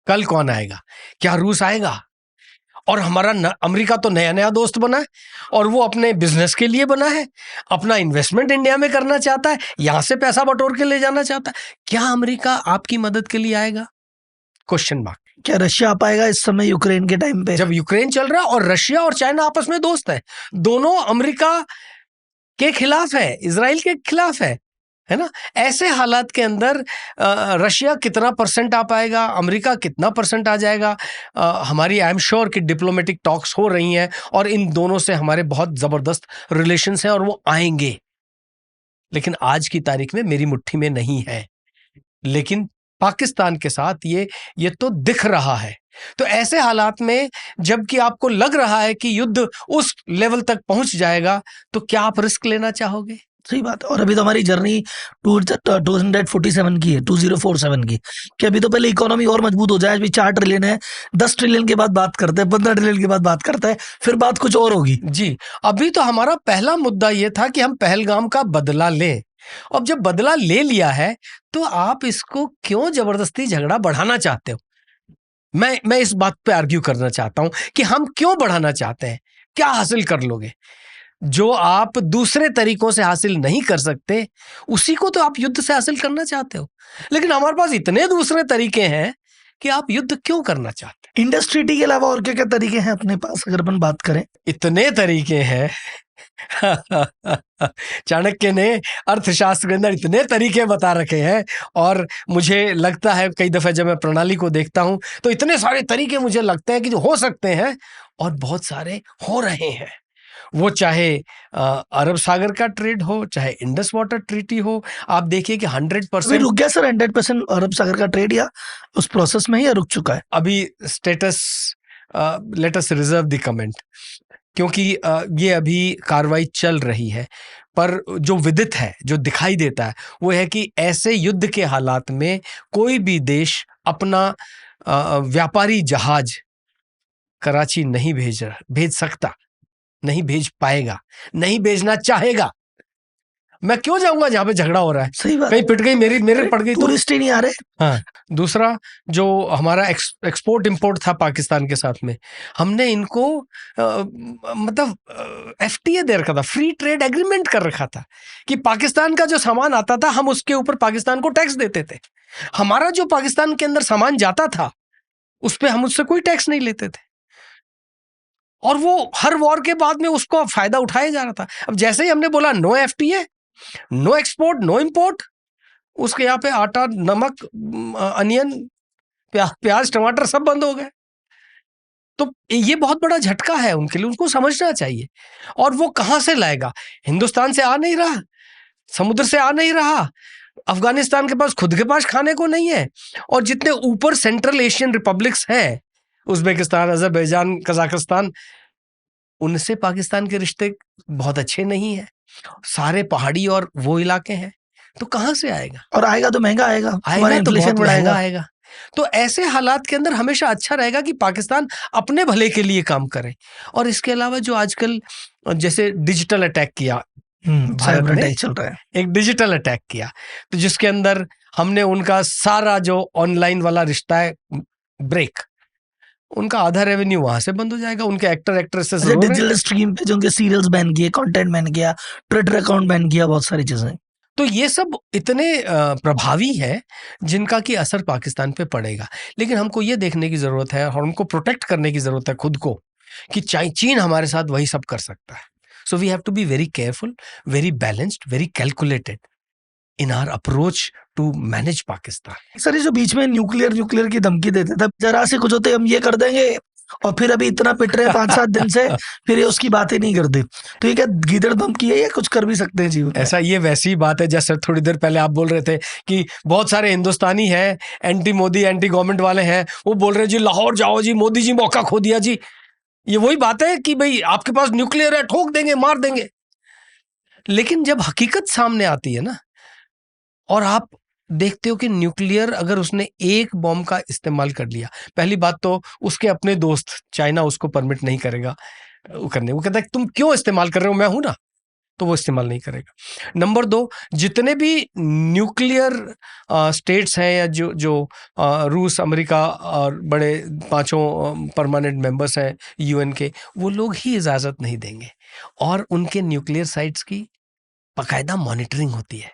कल कौन आएगा? क्या रूस आएगा? और हमारा अमेरिका तो नया नया दोस्त बना है, और वो अपने बिजनेस के लिए बना है, अपना इन्वेस्टमेंट इंडिया में करना चाहता है, यहां से पैसा बटोर के ले जाना चाहता है। क्या अमेरिका आपकी मदद के लिए आएगा? Question mark. क्या रशिया आ पाएगा इस समय यूक्रेन के टाइम पे? जब यूक्रेन चल रहा है और रशिया और चाइना आपस में दोस्त है, दोनों अमेरिका के खिलाफ है, इजराइल के खिलाफ है ना। ऐसे हालात के अंदर रशिया कितना परसेंट आ पाएगा, अमेरिका कितना परसेंट आ जाएगा? हमारी आई एम श्योर कि डिप्लोमेटिक टॉक्स हो रही हैं और इन दोनों से हमारे बहुत जबरदस्त रिलेशंस हैं और वो आएंगे, लेकिन आज की तारीख में मेरी मुट्ठी में नहीं है। लेकिन पाकिस्तान के साथ ये तो दिख रहा है। तो ऐसे हालात में जबकि आपको लग रहा है कि युद्ध उस लेवल तक पहुंच जाएगा, तो क्या आप रिस्क लेना चाहोगे? सही बात है। और अभी तो हमारी जर्नी 247 की है, 2047 की, कि अभी तो पहले इकोनॉमी और मजबूत हो जाए। अभी 4 ट्रिलियन है, 10 ट्रिलियन के बाद बात करते हैं, 15 ट्रिलियन के बाद बात करते हैं, फिर बात कुछ और होगी। जी, अभी तो हमारा पहला मुद्दा ये था कि हम पहलगाम का बदला लें। अब जब बदला ले लिया है तो आप इसको क्यों जबरदस्ती झगड़ा बढ़ाना चाहते हो? मैं इस बात पे आर्ग्यू करना चाहता हूं कि हम क्यों बढ़ाना चाहते हैं? क्या हासिल कर लोगे? जो आप दूसरे तरीकों से हासिल नहीं कर सकते, उसी को तो आप युद्ध से हासिल करना चाहते हो। लेकिन हमारे पास इतने दूसरे तरीके हैं कि आप युद्ध क्यों करना चाहते हैं? इंडस्ट्री के अलावा और क्या क्या तरीके हैं अपने पास, अगर अपन बात करें? इतने तरीके हैं चाणक्य ने अर्थशास्त्र के अंदर इतने तरीके बता रखे हैं, और मुझे लगता है कई दफे जब मैं प्रणाली को देखता हूं तो इतने सारे तरीके मुझे लगते हैं कि जो हो सकते हैं, और बहुत सारे हो रहे हैं। वो चाहे अरब सागर का ट्रेड हो, चाहे इंडस वाटर ट्रीटी हो, आप देखिए कि 100% रुक गया सर 100% अरब सागर का ट्रेड, या उस प्रोसेस में ही या रुक चुका है? अभी status, let us reserve the comment, क्योंकि ये अभी कार्रवाई चल रही है। पर जो विदित है, जो दिखाई देता है, वो है कि ऐसे युद्ध के हालात में कोई भी देश अपना व्यापारी जहाज कराची नहीं भेज सकता, नहीं भेज पाएगा, नहीं भेजना चाहेगा। मैं क्यों जाऊंगा जहां पे झगड़ा हो रहा है? सही बात। कहीं पिट गई मेरे पड़ गई तो टूरिस्ट ही नहीं आ रहे। हाँ। दूसरा, जो हमारा एक्सपोर्ट इंपोर्ट था पाकिस्तान के साथ में, हमने इनको मतलब एफटीए दे रखा था, फ्री ट्रेड एग्रीमेंट कर रखा था, कि पाकिस्तान का जो सामान आता था हम उसके ऊपर पाकिस्तान को टैक्स देते थे। हमारा जो पाकिस्तान के अंदर सामान जाता था उस पर हम उससे कोई टैक्स नहीं लेते थे, और वो हर वॉर के बाद में उसको फायदा उठाया जा रहा था। अब जैसे ही हमने बोला no FTA, no export, no import, उसके यहाँ पे आटा, नमक, अनियन, प्याज, टमाटर सब बंद हो गए। तो ये बहुत बड़ा झटका है उनके लिए, उनको समझना चाहिए। और वो कहां से लाएगा? हिंदुस्तान से आ नहीं रहा, समुद्र से आ नहीं रहा, अफगानिस्तान के पास खुद के पास खाने को नहीं है, और जितने ऊपर सेंट्रल एशियन रिपब्लिक्स हैं, उज्बेकिस्तान, अजरबैजान, कजाकिस्तान, उनसे पाकिस्तान के रिश्ते बहुत अच्छे नहीं है, सारे पहाड़ी और वो इलाके हैं। तो कहां से आएगा? और आएगा तो महंगा आएगा तो बहुत महंगा आएगा। तो ऐसे हालात के अंदर हमेशा अच्छा रहेगा कि पाकिस्तान अपने भले के लिए काम करे। और इसके अलावा जो आजकल जैसे डिजिटल अटैक किया, साइबर अटैक चल रहा है, एक डिजिटल अटैक किया, तो जिसके अंदर हमने उनका सारा जो ऑनलाइन वाला रिश्ता है ब्रेक, उनका आधा रेवेन्यू वहां से बंद हो जाएगा, उनके एक्टर एक्ट्रेसेस, डिजिटल स्ट्रीम पे जो उनके सीरियल्स बैन किए, कंटेंट बैन किया, ट्विटर अकाउंट बैन किया, बहुत सारी चीजें। तो ये सब इतने प्रभावी है जिनका कि असर पाकिस्तान पे पड़ेगा। लेकिन हमको ये देखने की जरूरत है और हमको प्रोटेक्ट करने की जरूरत है खुद को, कि चीन हमारे साथ वही सब कर सकता है। So we have to be very careful, very balanced, very calculated in our approach to manage Pakistan. Sir, ये जो बीच में न्यूक्लियर की धमकी देते थे, जरा से कुछ होते हम ये कर देंगे, और फिर अभी इतना पिट रहे हैं 5-7 दिन से, फिर ये उसकी बात ही नहीं करते। तो ये क्या गीदड़ धमकी है या कुछ कर भी सकते हैं जीवन? ऐसा ये वैसी बात है जैसे थोड़ी देर पहले आप बोल रहे थे कि बहुत सारे हिंदुस्तानी हैं, एंटी मोदी, एंटी गवर्नमेंट वाले हैं, वो बोल रहे जी लाहौर जाओ जी, मोदी जी मौका खो दिया जी। ये वही बात है कि भाई आपके पास न्यूक्लियर है, ठोक देंगे, मार देंगे। लेकिन जब हकीकत सामने आती है ना, और आप देखते हो कि न्यूक्लियर अगर उसने एक बॉम्ब का इस्तेमाल कर लिया, पहली बात तो उसके अपने दोस्त चाइना उसको परमिट नहीं करेगा वो करने। वो कहता है तुम क्यों इस्तेमाल कर रहे हो, मैं हूं ना, तो वो इस्तेमाल नहीं करेगा। नंबर 2, जितने भी न्यूक्लियर स्टेट्स हैं या जो जो रूस, अमेरिका और बड़े पांचों परमानेंट मेंबर्स हैं यूएन के, वो लोग ही इजाज़त नहीं देंगे। और उनके न्यूक्लियर साइट्स की बाकायदा मॉनिटरिंग होती है।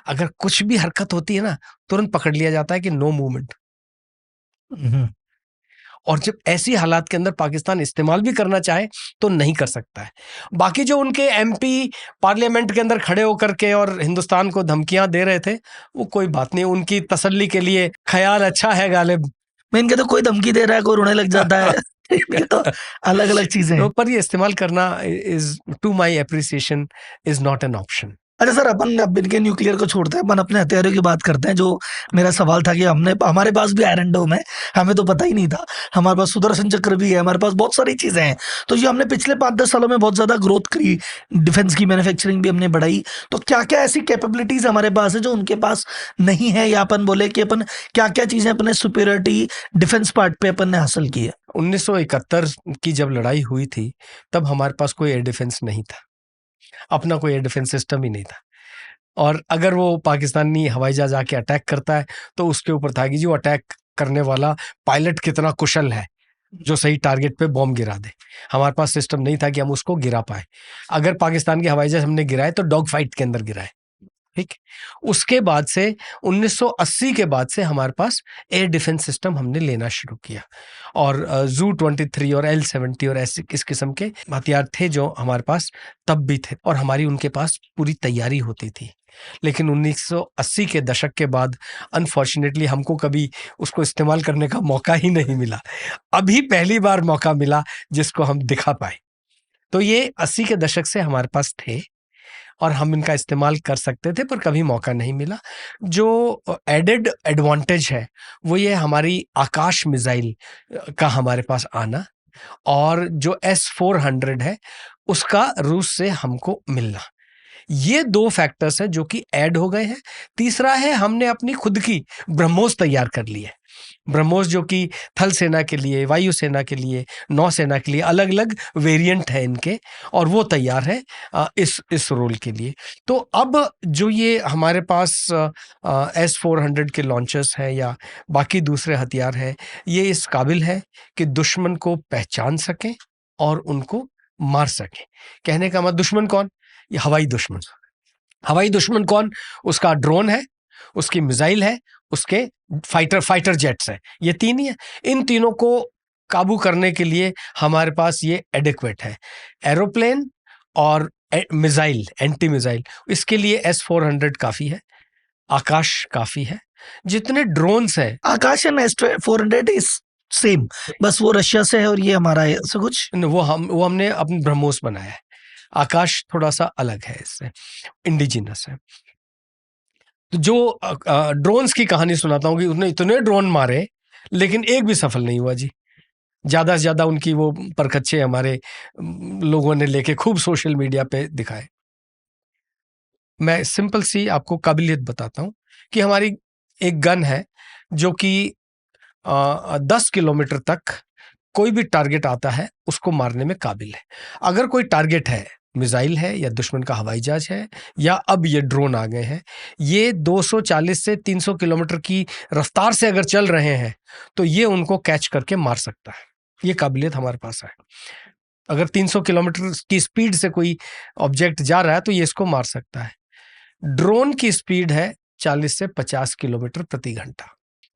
अगर कुछ भी हरकत होती है ना, तुरंत पकड़ लिया जाता है कि नो मूवमेंट। और जब ऐसी हालात के अंदर पाकिस्तान इस्तेमाल भी करना चाहे तो नहीं कर सकता है। बाकी जो उनके एमपी पार्लियामेंट के अंदर खड़े होकर के और हिंदुस्तान को धमकियां दे रहे थे, वो कोई बात नहीं, उनकी तसल्ली के लिए ख्याल अच्छा है गालिब। मैं इनके तो कोई धमकी दे रहा है, कोई रोने लग जाता है। इनके तो अलग अलग चीजें तो हैं। पर ये इस्तेमाल करना is to my appreciation is not an option. अच्छा सर, अपन अब इनके न्यूक्लियर को छोड़ते हैं, अपन अपने हथियारों की बात करते हैं। जो मेरा सवाल था कि हमारे पास भी आयरन डोम है, हमें तो पता ही नहीं था। हमारे पास सुदर्शन चक्र भी है, हमारे पास बहुत सारी चीजें हैं। तो ये हमने पिछले 5-10 सालों में बहुत ज्यादा ग्रोथ करी, डिफेंस की मैन्युफैक्चरिंग भी हमने बढ़ाई। तो क्या क्या ऐसी कैपेबिलिटीज हमारे पास है जो उनके पास नहीं है, या अपन बोले कि अपन क्या क्या चीजें अपने सुपीरियरिटी डिफेंस पार्ट पे अपन ने हासिल की है? 1971 की जब लड़ाई हुई थी, तब हमारे पास कोई एयर डिफेंस नहीं था, अपना कोई एयर डिफेंस सिस्टम ही नहीं था। और अगर वो पाकिस्तानी हवाई जहाज आके अटैक करता है तो उसके ऊपर था कि जो अटैक करने वाला पायलट कितना कुशल है जो सही टारगेट पे बॉम्ब गिरा दे। हमारे पास सिस्टम नहीं था कि हम उसको गिरा पाए। अगर पाकिस्तान के हवाई जहाज हमने गिराए तो डॉग फाइट के अंदर गिराए। ठीक। उसके बाद से 1980 के बाद से हमारे पास एयर डिफेंस सिस्टम हमने लेना शुरू किया, और Zu-23 और L-70 और ऐसे इस किस्म के हथियार थे जो हमारे पास तब भी थे, और हमारी उनके पास पूरी तैयारी होती थी। लेकिन 1980 के दशक के बाद अनफॉर्चुनेटली हमको कभी उसको इस्तेमाल करने का मौका ही नहीं मिला। अभी पहली बार मौका मिला जिसको हम दिखा पाए। तो ये 80 के दशक से हमारे पास थे और हम इनका इस्तेमाल कर सकते थे, पर कभी मौका नहीं मिला। जो एडेड एडवांटेज है वो ये हमारी आकाश मिसाइल का हमारे पास आना, और जो S-400 है उसका रूस से हमको मिलना। ये 2 फैक्टर्स हैं जो कि ऐड हो गए हैं। तीसरा है हमने अपनी खुद की ब्रह्मोस तैयार कर ली है। ब्रह्मोस जो कि थल सेना के लिए, वायु सेना के लिए, नौसेना के लिए अलग-अलग वेरिएंट है इनके, और वो तैयार है इस रोल के लिए। तो अब जो ये हमारे पास S-400 के लॉन्चर्स हैं या बाकी दूसरे हथियार हैं, ये इस काबिल है कि दुश्मन को पहचान सकें और उनको मार सकें। कहने का मतलब दुश्मन कौन? ये हवाई दुश्मन। हवाई दुश्मन कौन? उसका ड्रोन है, उसकी मिसाइल है, उसके फाइटर जेट्स हैं। ये 3 ही है। इन तीनों को काबू करने के लिए हमारे पास ये एडिक्वेट है। एरोप्लेन और मिसाइल, एंटी मिसाइल, इसके लिए S-400 काफी है, आकाश काफी है। जितने ड्रोन्स हैं, आकाश एंड S-400 इज सेम, बस वो रशिया से है और ये हमारा है, ऐसा कुछ? वो हमने अपनी ब्रह्मोस बनाया है। आकाश थोड़ा सा अलग है, इससे इंडिजिनस है। तो जो ड्रोन्स की कहानी सुनाता हूँ कि उसने इतने ड्रोन मारे लेकिन एक भी सफल नहीं हुआ जी। ज्यादा से ज्यादा उनकी वो परखच्चे हमारे लोगों ने लेके खूब सोशल मीडिया पे दिखाए। मैं सिंपल सी आपको काबिलियत बताता हूँ कि हमारी एक गन है जो कि 10 किलोमीटर तक कोई भी टारगेट आता है उसको मारने में काबिल है। अगर कोई टारगेट है, मिसाइल है या दुश्मन का हवाई जहाज है या अब ये ड्रोन आ गए हैं, ये 240 से 300 किलोमीटर की रफ्तार से अगर चल रहे हैं तो ये उनको कैच करके मार सकता है। ये काबिलियत हमारे पास है। अगर 300 किलोमीटर की स्पीड से कोई ऑब्जेक्ट जा रहा है तो ये इसको मार सकता है। ड्रोन की स्पीड है 40 से 50 किलोमीटर प्रति घंटा,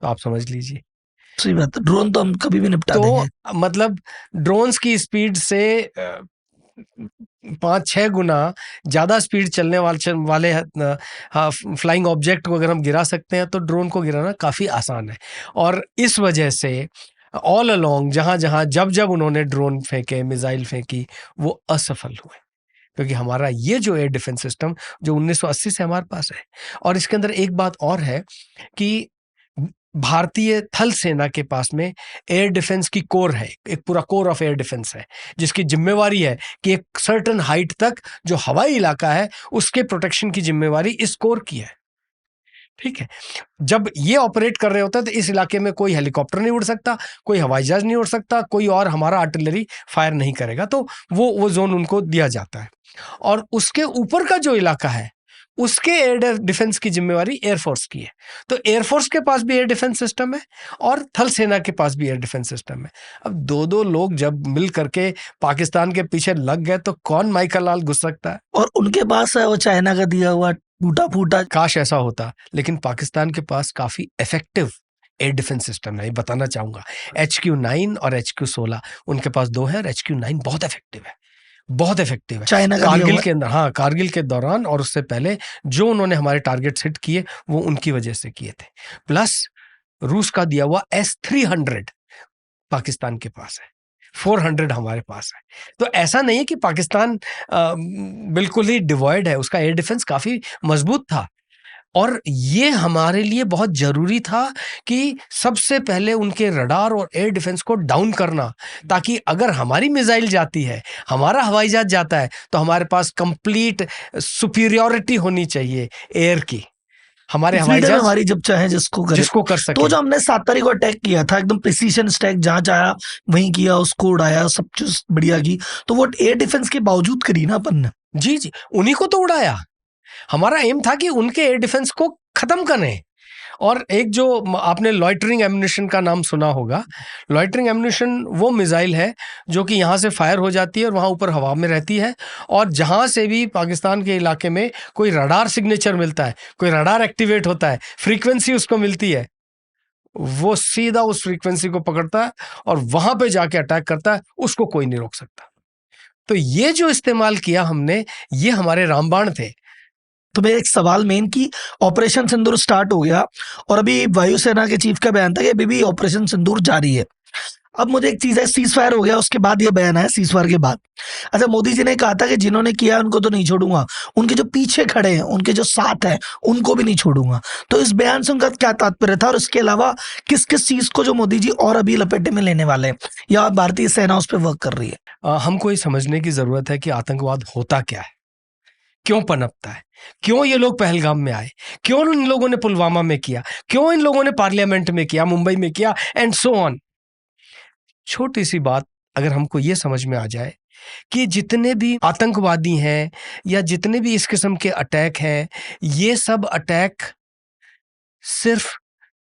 तो आप समझ लीजिए। सही बात है, ड्रोन तो हम कभी भी निपटा तो देंगे। मतलब ड्रोन्स की स्पीड से 5-6 गुना ज्यादा स्पीड चलने वाले फ्लाइंग ऑब्जेक्ट को अगर हम गिरा सकते हैं तो ड्रोन को गिराना काफी आसान है। और इस वजह से ऑल अलोंग जहां जहां जब जब उन्होंने ड्रोन फेंके, मिसाइल फेंकी, वो असफल हुए, क्योंकि हमारा ये जो एयर डिफेंस सिस्टम जो 1980 से हमारे पास है। और इसके अंदर एक बात और है कि भारतीय थल सेना के पास में एयर डिफेंस की कोर है, एक पूरा कोर ऑफ एयर डिफेंस है, जिसकी जिम्मेवारी है कि एक सर्टेन हाइट तक जो हवाई इलाका है उसके प्रोटेक्शन की जिम्मेवारी इस कोर की है। ठीक है, जब ये ऑपरेट कर रहे होते हैं तो इस इलाके में कोई हेलीकॉप्टर नहीं उड़ सकता, कोई हवाई जहाज नहीं उड़ सकता, कोई और हमारा आर्टिलरी फायर नहीं करेगा, तो वो जोन उनको दिया जाता है। और उसके ऊपर का जो इलाका है उसके एयर डिफेंस की जिम्मेवारी एयरफोर्स की है। तो एयरफोर्स के पास भी एयर डिफेंस सिस्टम है और थल सेना के पास भी एयर डिफेंस सिस्टम है। अब दो लोग जब मिल करके पाकिस्तान के पीछे लग गए तो कौन माइकल लाल घुस सकता है? और उनके पास है वो चाइना का दिया हुआ टूटा फूटा। काश ऐसा होता, लेकिन पाकिस्तान के पास काफी इफेक्टिव एयर डिफेंस सिस्टम है, बताना चाहूंगा। HQ-9 और HQ-16 उनके पास दो है और HQ-9 बहुत इफेक्टिव है, बहुत इफेक्टिव है। चाइना का कारगिल के अंदर, हाँ, कारगिल के दौरान और उससे पहले जो उन्होंने हमारे टारगेट्स हिट किए वो उनकी वजह से किए थे। प्लस रूस का दिया हुआ S-300 पाकिस्तान के पास है, 400 हमारे पास है। तो ऐसा नहीं है कि पाकिस्तान बिल्कुल ही डिवॉइड है, उसका एयर डिफेंस काफी मजबूत था। और ये हमारे लिए बहुत जरूरी था कि सबसे पहले उनके रडार और एयर डिफेंस को डाउन करना, ताकि अगर हमारी मिसाइल जाती है, हमारा हवाई जहाज जाता है, तो हमारे पास कंप्लीट सुपीरियरिटी होनी चाहिए एयर की। हमारे हवाई जहाज हमारी जब चाहे जिसको कर सके। तो जो हमने 7 तारीख को अटैक किया था, एकदम प्रिसीजन अटैक, जहां चाहा वहीं किया, उसको उड़ाया, सब चीज बढ़िया की, तो वो एयर डिफेंस के बावजूद करी ना अपन ने। जी, उन्हीं को तो उड़ाया। हमारा एम था कि उनके एयर डिफेंस को खत्म करें। और एक जो आपने लॉइटरिंग एम्युनिशन का नाम सुना होगा, लॉइटरिंग एम्युनिशन वो मिसाइल है जो कि यहाँ से फायर हो जाती है और वहाँ ऊपर हवा में रहती है, और जहाँ से भी पाकिस्तान के इलाके में कोई रडार सिग्नेचर मिलता है, कोई रडार एक्टिवेट होता है, फ्रीक्वेंसी उसको मिलती है, वो सीधा उस फ्रीक्वेंसी को पकड़ता है और वहाँ पे जाके अटैक करता है, उसको कोई नहीं रोक सकता। तो ये जो इस्तेमाल किया हमने, ये हमारे रामबाण थे। तो मेरा एक सवाल मेन की, ऑपरेशन सिंदूर स्टार्ट हो गया और अभी वायुसेना के चीफ का बयान था कि अभी भी ऑपरेशन सिंदूर जारी है। अब मुझे एक चीज है, सीज फायर हो गया, उसके बाद ये बयान है सीज फायर के बाद। अच्छा, मोदी जी ने कहा था कि जिन्होंने किया उनको तो नहीं छोड़ूंगा, उनके जो पीछे खड़े हैं, उनके जो साथ हैं, उनको भी नहीं छोड़ूंगा। तो इस बयान से उनका क्या तात्पर्य था, और इसके अलावा किस किस चीज को जो मोदी जी और अभी लपेटे में लेने वाले हैं, या भारतीय सेना उस पर वर्क कर रही है? हमको ये समझने की जरूरत है कि आतंकवाद होता क्या है, क्यों पनपता है, क्यों ये लोग पहलगाम में आए, क्यों इन लोगों ने पुलवामा में किया, क्यों इन लोगों ने पार्लियामेंट में किया, मुंबई में किया, एंड सो ऑन। छोटी सी बात अगर हमको ये समझ में आ जाए कि जितने भी आतंकवादी हैं या जितने भी इस किस्म के अटैक हैं, ये सब अटैक सिर्फ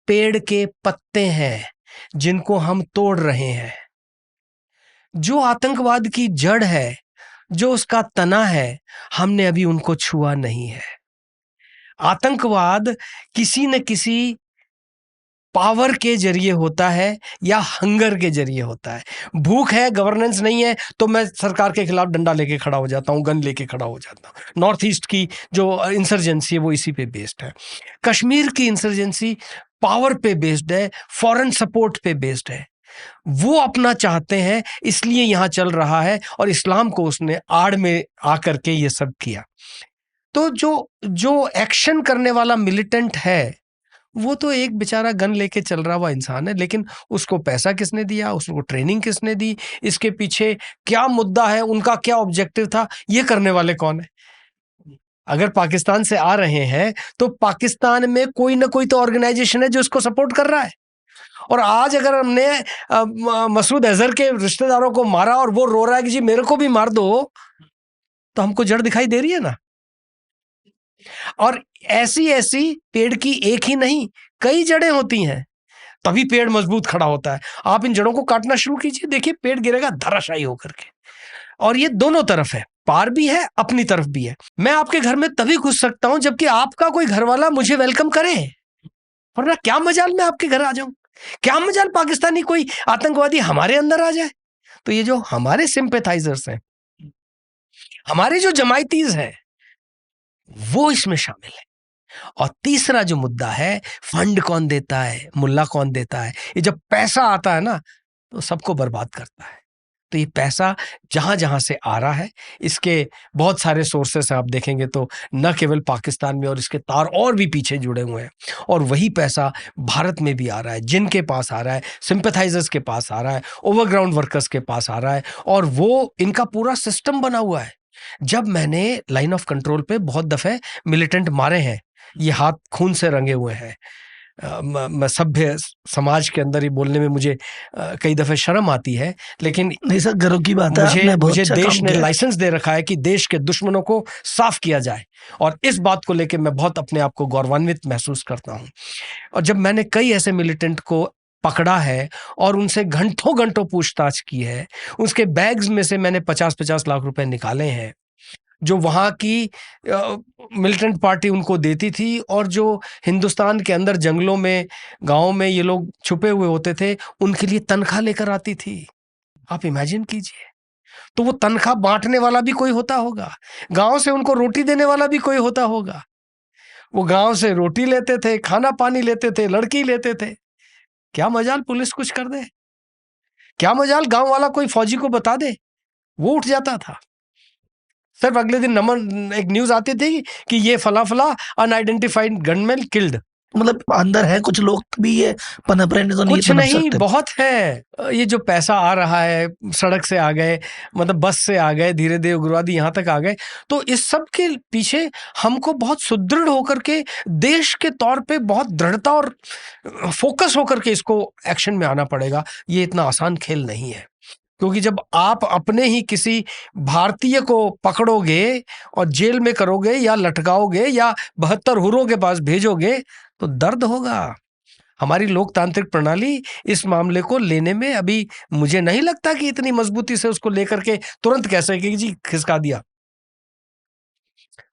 पेड़ के पत्ते हैं जिनको हम तोड़ रहे हैं। जो आतंकवाद की जड़ है, जो उसका तना है, हमने अभी उनको छुआ नहीं है। आतंकवाद किसी न किसी पावर के जरिए होता है या हंगर के जरिए होता है। भूख है, गवर्नेंस नहीं है, तो मैं सरकार के खिलाफ डंडा लेके खड़ा हो जाता हूँ, गन लेके खड़ा हो जाता हूँ। नॉर्थ ईस्ट की जो इंसर्जेंसी है वो इसी पे बेस्ड है। कश्मीर की इंसर्जेंसी पावर पे बेस्ड है, फॉरेन सपोर्ट पे बेस्ड है। वो अपना चाहते हैं, इसलिए यहां चल रहा है, और इस्लाम को उसने आड़ में आकर के ये सब किया। तो जो एक्शन करने वाला मिलिटेंट है, वो तो एक बेचारा गन लेके चल रहा हुआ इंसान है, लेकिन उसको पैसा किसने दिया, उसको ट्रेनिंग किसने दी, इसके पीछे क्या मुद्दा है, उनका क्या ऑब्जेक्टिव था, ये करने वाले कौन है? अगर पाकिस्तान से आ रहे हैं तो पाकिस्तान में कोई ना कोई तो ऑर्गेनाइजेशन है जो इसको सपोर्ट कर रहा है। और आज अगर हमने मसूद अजहर के रिश्तेदारों को मारा और वो रो रहा है कि जी मेरे को भी मार दो, तो हमको जड़ दिखाई दे रही है ना। और ऐसी ऐसी पेड़ की एक ही नहीं, कई जड़ें होती हैं, तभी पेड़ मजबूत खड़ा होता है। आप इन जड़ों को काटना शुरू कीजिए, देखिए पेड़ गिरेगा धराशायी होकर के। और ये दोनों तरफ है, पार भी है, अपनी तरफ भी है। मैं आपके घर में तभी घुस सकता हूं जबकि आपका कोई घर वाला मुझे वेलकम करे, वरना क्या मजाल मैं आपके घर आ जाऊं, क्या मजाल पाकिस्तानी कोई आतंकवादी हमारे अंदर आ जाए। तो ये जो हमारे सिंपैथाइजर्स हैं, हमारे जो जमायतीज हैं, वो इसमें शामिल है। और तीसरा जो मुद्दा है, फंड कौन देता है, मुल्ला कौन देता है। ये जब पैसा आता है ना, तो सबको बर्बाद करता है। तो ये पैसा जहां जहां से आ रहा है, इसके बहुत सारे सोर्सेस आप देखेंगे तो न केवल पाकिस्तान में, और इसके तार और भी पीछे जुड़े हुए हैं, और वही पैसा भारत में भी आ रहा है, जिनके पास आ रहा है, सिंपैथाइजर्स के पास आ रहा है, ओवरग्राउंड वर्कर्स के पास आ रहा है, और वो इनका पूरा सिस्टम बना हुआ है। जब मैंने लाइन ऑफ कंट्रोल पे बहुत दफे मिलिटेंट मारे हैं, ये हाथ खून से रंगे हुए हैं, मैं सभ्य समाज के अंदर ही बोलने में मुझे कई दफे शर्म आती है, लेकिन नहीं सर, गर्व की बात है, आपने बहुत मुझे अच्छा देश काम ने किया। लाइसेंस दे रखा है कि देश के दुश्मनों को साफ किया जाए, और इस बात को लेकर मैं बहुत अपने आप को गौरवान्वित महसूस करता हूं। और जब मैंने कई ऐसे मिलिटेंट को पकड़ा है और उनसे घंटों घंटों पूछताछ की है, उसके बैग्स में से मैंने 50-50 लाख रुपए निकाले हैं जो वहां की मिलिटेंट पार्टी उनको देती थी, और जो हिंदुस्तान के अंदर जंगलों में, गांवों में ये लोग छुपे हुए होते थे, उनके लिए तनख्वाह लेकर आती थी। आप इमेजिन कीजिए। तो वो तनख्वाह बांटने वाला भी कोई होता होगा, गांव से उनको रोटी देने वाला भी कोई होता होगा। वो गांव से रोटी लेते थे, खाना पानी लेते थे, लड़की लेते थे। क्या मजाल पुलिस कुछ कर दे, क्या मजाल गांव वाला कोई फौजी को बता दे, वो उठ जाता था। सिर्फ अगले दिन नंबर एक न्यूज आती थी कि ये फला फला अनआइडेंटिफाइड गनमैन किल्ड। मतलब अंदर है कुछ लोग भी ये पनप रहे हैं, तो नहीं कुछ पनप नहीं, सकते। बहुत है। ये जो पैसा आ रहा है, सड़क से आ गए, मतलब बस से आ गए, धीरे धीरे उग्रवादी यहाँ तक आ गए, तो इस सब के पीछे हमको बहुत सुदृढ़ होकर के, देश के तौर पे बहुत दृढ़ता और फोकस होकर के इसको एक्शन में आना पड़ेगा। ये इतना आसान खेल नहीं है, क्योंकि जब आप अपने ही किसी भारतीय को पकड़ोगे और जेल में करोगे या लटकाओगे या 72 हुरों के पास भेजोगे, तो दर्द होगा। हमारी लोकतांत्रिक प्रणाली इस मामले को लेने में अभी मुझे नहीं लगता कि इतनी मजबूती से उसको लेकर के तुरंत कह सके जी खिसका दिया,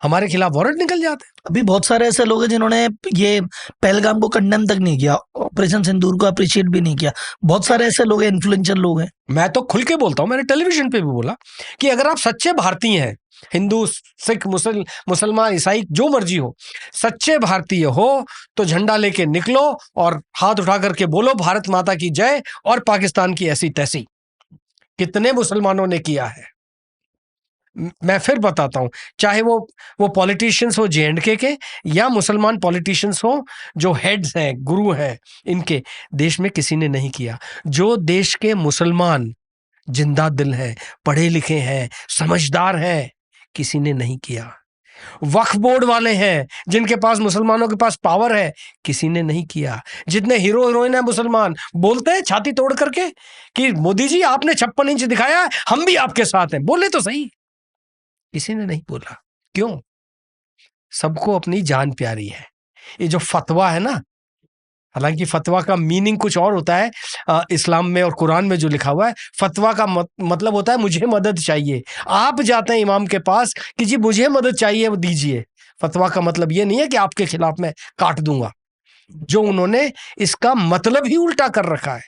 हमारे खिलाफ वारंट निकल जाते। अभी बहुत सारे ऐसे लोग हैं जिन्होंने ये पहलगाम को कंडेम तक नहीं किया, ऑपरेशन सिंदूर को अप्रिशिएट भी नहीं किया। बहुत सारे ऐसे लोग हैं, इन्फ्लुएंशियल लोग हैं। मैं तो खुल के बोलता हूं, मैंने टेलीविजन पे भी बोला कि अगर आप सच्चे भारतीय हैं, हिंदू, सिख, मुसलमान, ईसाई, जो मर्जी हो, सच्चे भारतीय हो, तो झंडा लेके निकलो और हाथ उठा करके बोलो भारत माता की जय और पाकिस्तान की ऐसी तैसी। कितने मुसलमानों ने किया है। मैं फिर बताता हूं, चाहे वो पॉलिटिशियंस हो JNK के, या मुसलमान पॉलिटिशियंस हो जो हेड्स हैं, गुरु हैं, इनके देश में किसी ने नहीं किया। जो देश के मुसलमान जिंदा दिल हैं, पढ़े लिखे हैं, समझदार हैं, किसी ने नहीं किया। वक्फ बोर्ड वाले हैं जिनके पास, मुसलमानों के पास पावर है, किसी ने नहीं किया। जितने हीरो हीरोइन है मुसलमान, बोलते हैं छाती तोड़ करके कि मोदी जी आपने 56 इंच दिखाया है, हम भी आपके साथ हैं, बोले तो सही। किसी ने नहीं बोला। क्यों? सबको अपनी जान प्यारी है। ये जो फतवा है ना, हालांकि फतवा का मीनिंग कुछ और होता है इस्लाम में और कुरान में जो लिखा हुआ है। फतवा का मतलब होता है मुझे मदद चाहिए। आप जाते हैं इमाम के पास कि जी मुझे मदद चाहिए, वो दीजिए। फतवा का मतलब ये नहीं है कि आपके खिलाफ मैं काट दूंगा। जो उन्होंने इसका मतलब ही उल्टा कर रखा है।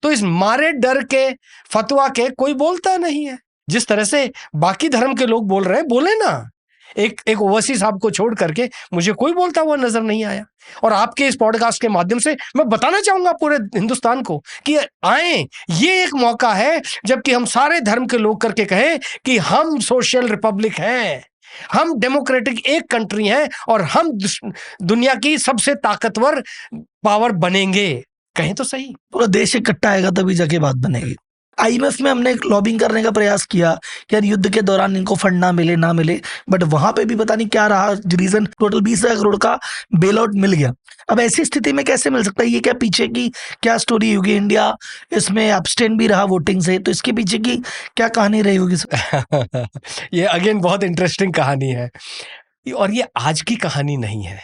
तो इस मारे डर के फतवा के कोई बोलता नहीं है। जिस तरह से बाकी धर्म के लोग बोल रहे हैं, बोले ना। एक ओवैसी साहब को छोड़ करके मुझे कोई बोलता हुआ नजर नहीं आया। और आपके इस पॉडकास्ट के माध्यम से मैं बताना चाहूंगा पूरे हिंदुस्तान को कि आए, ये एक मौका है जबकि हम सारे धर्म के लोग करके कहें कि हम सोशल रिपब्लिक हैं, हम डेमोक्रेटिक एक कंट्री हैं, और हम दुनिया की सबसे ताकतवर पावर बनेंगे। कहें तो सही। पूरा देश इकट्ठा आएगा तभी जाके बात बनेगी। IMF में हमने लॉबिंग करने का प्रयास किया कि यार युद्ध के दौरान इनको फंड ना मिले, बट वहां पे भी पता नहीं क्या रहा रीजन, टोटल 20,000 करोड़ का बेल आउट मिल गया। अब ऐसी स्थिति में कैसे मिल सकता है? ये क्या पीछे की क्या स्टोरी होगी? इंडिया इसमें एब्सटेन भी रहा वोटिंग से, तो इसके पीछे की क्या कहानी रही होगी? ये अगेन बहुत इंटरेस्टिंग कहानी है, और ये आज की कहानी नहीं है।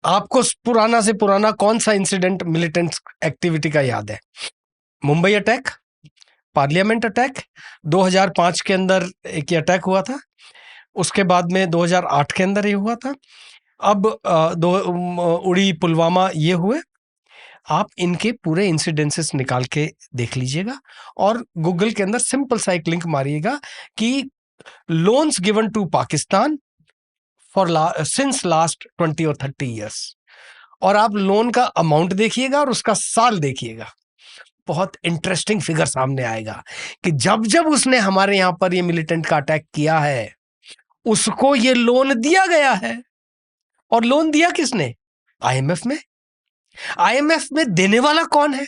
आपको पुराना से पुराना कौन सा इंसिडेंट मिलिटेंट एक्टिविटी का याद है? मुंबई अटैक, पार्लियामेंट अटैक, 2005 के अंदर एक अटैक हुआ था, उसके बाद में 2008 के अंदर ये हुआ था, अब उड़ी, पुलवामा, ये हुए। आप इनके पूरे इंसिडेंसेस निकाल के देख लीजिएगा और गूगल के अंदर सिंपल सा एक लिंक मारिएगा कि loans given to Pakistan for since last 20 और 30 ईयर्स, और आप लोन का अमाउंट देखिएगा और उसका साल देखिएगा। बहुत इंटरेस्टिंग फिगर सामने आएगा कि जब जब उसने हमारे यहां पर ये मिलिटेंट का अटैक किया है, उसको ये लोन दिया गया है। और लोन दिया किसने? आईएमएफ में। आईएमएफ में देने वाला कौन है?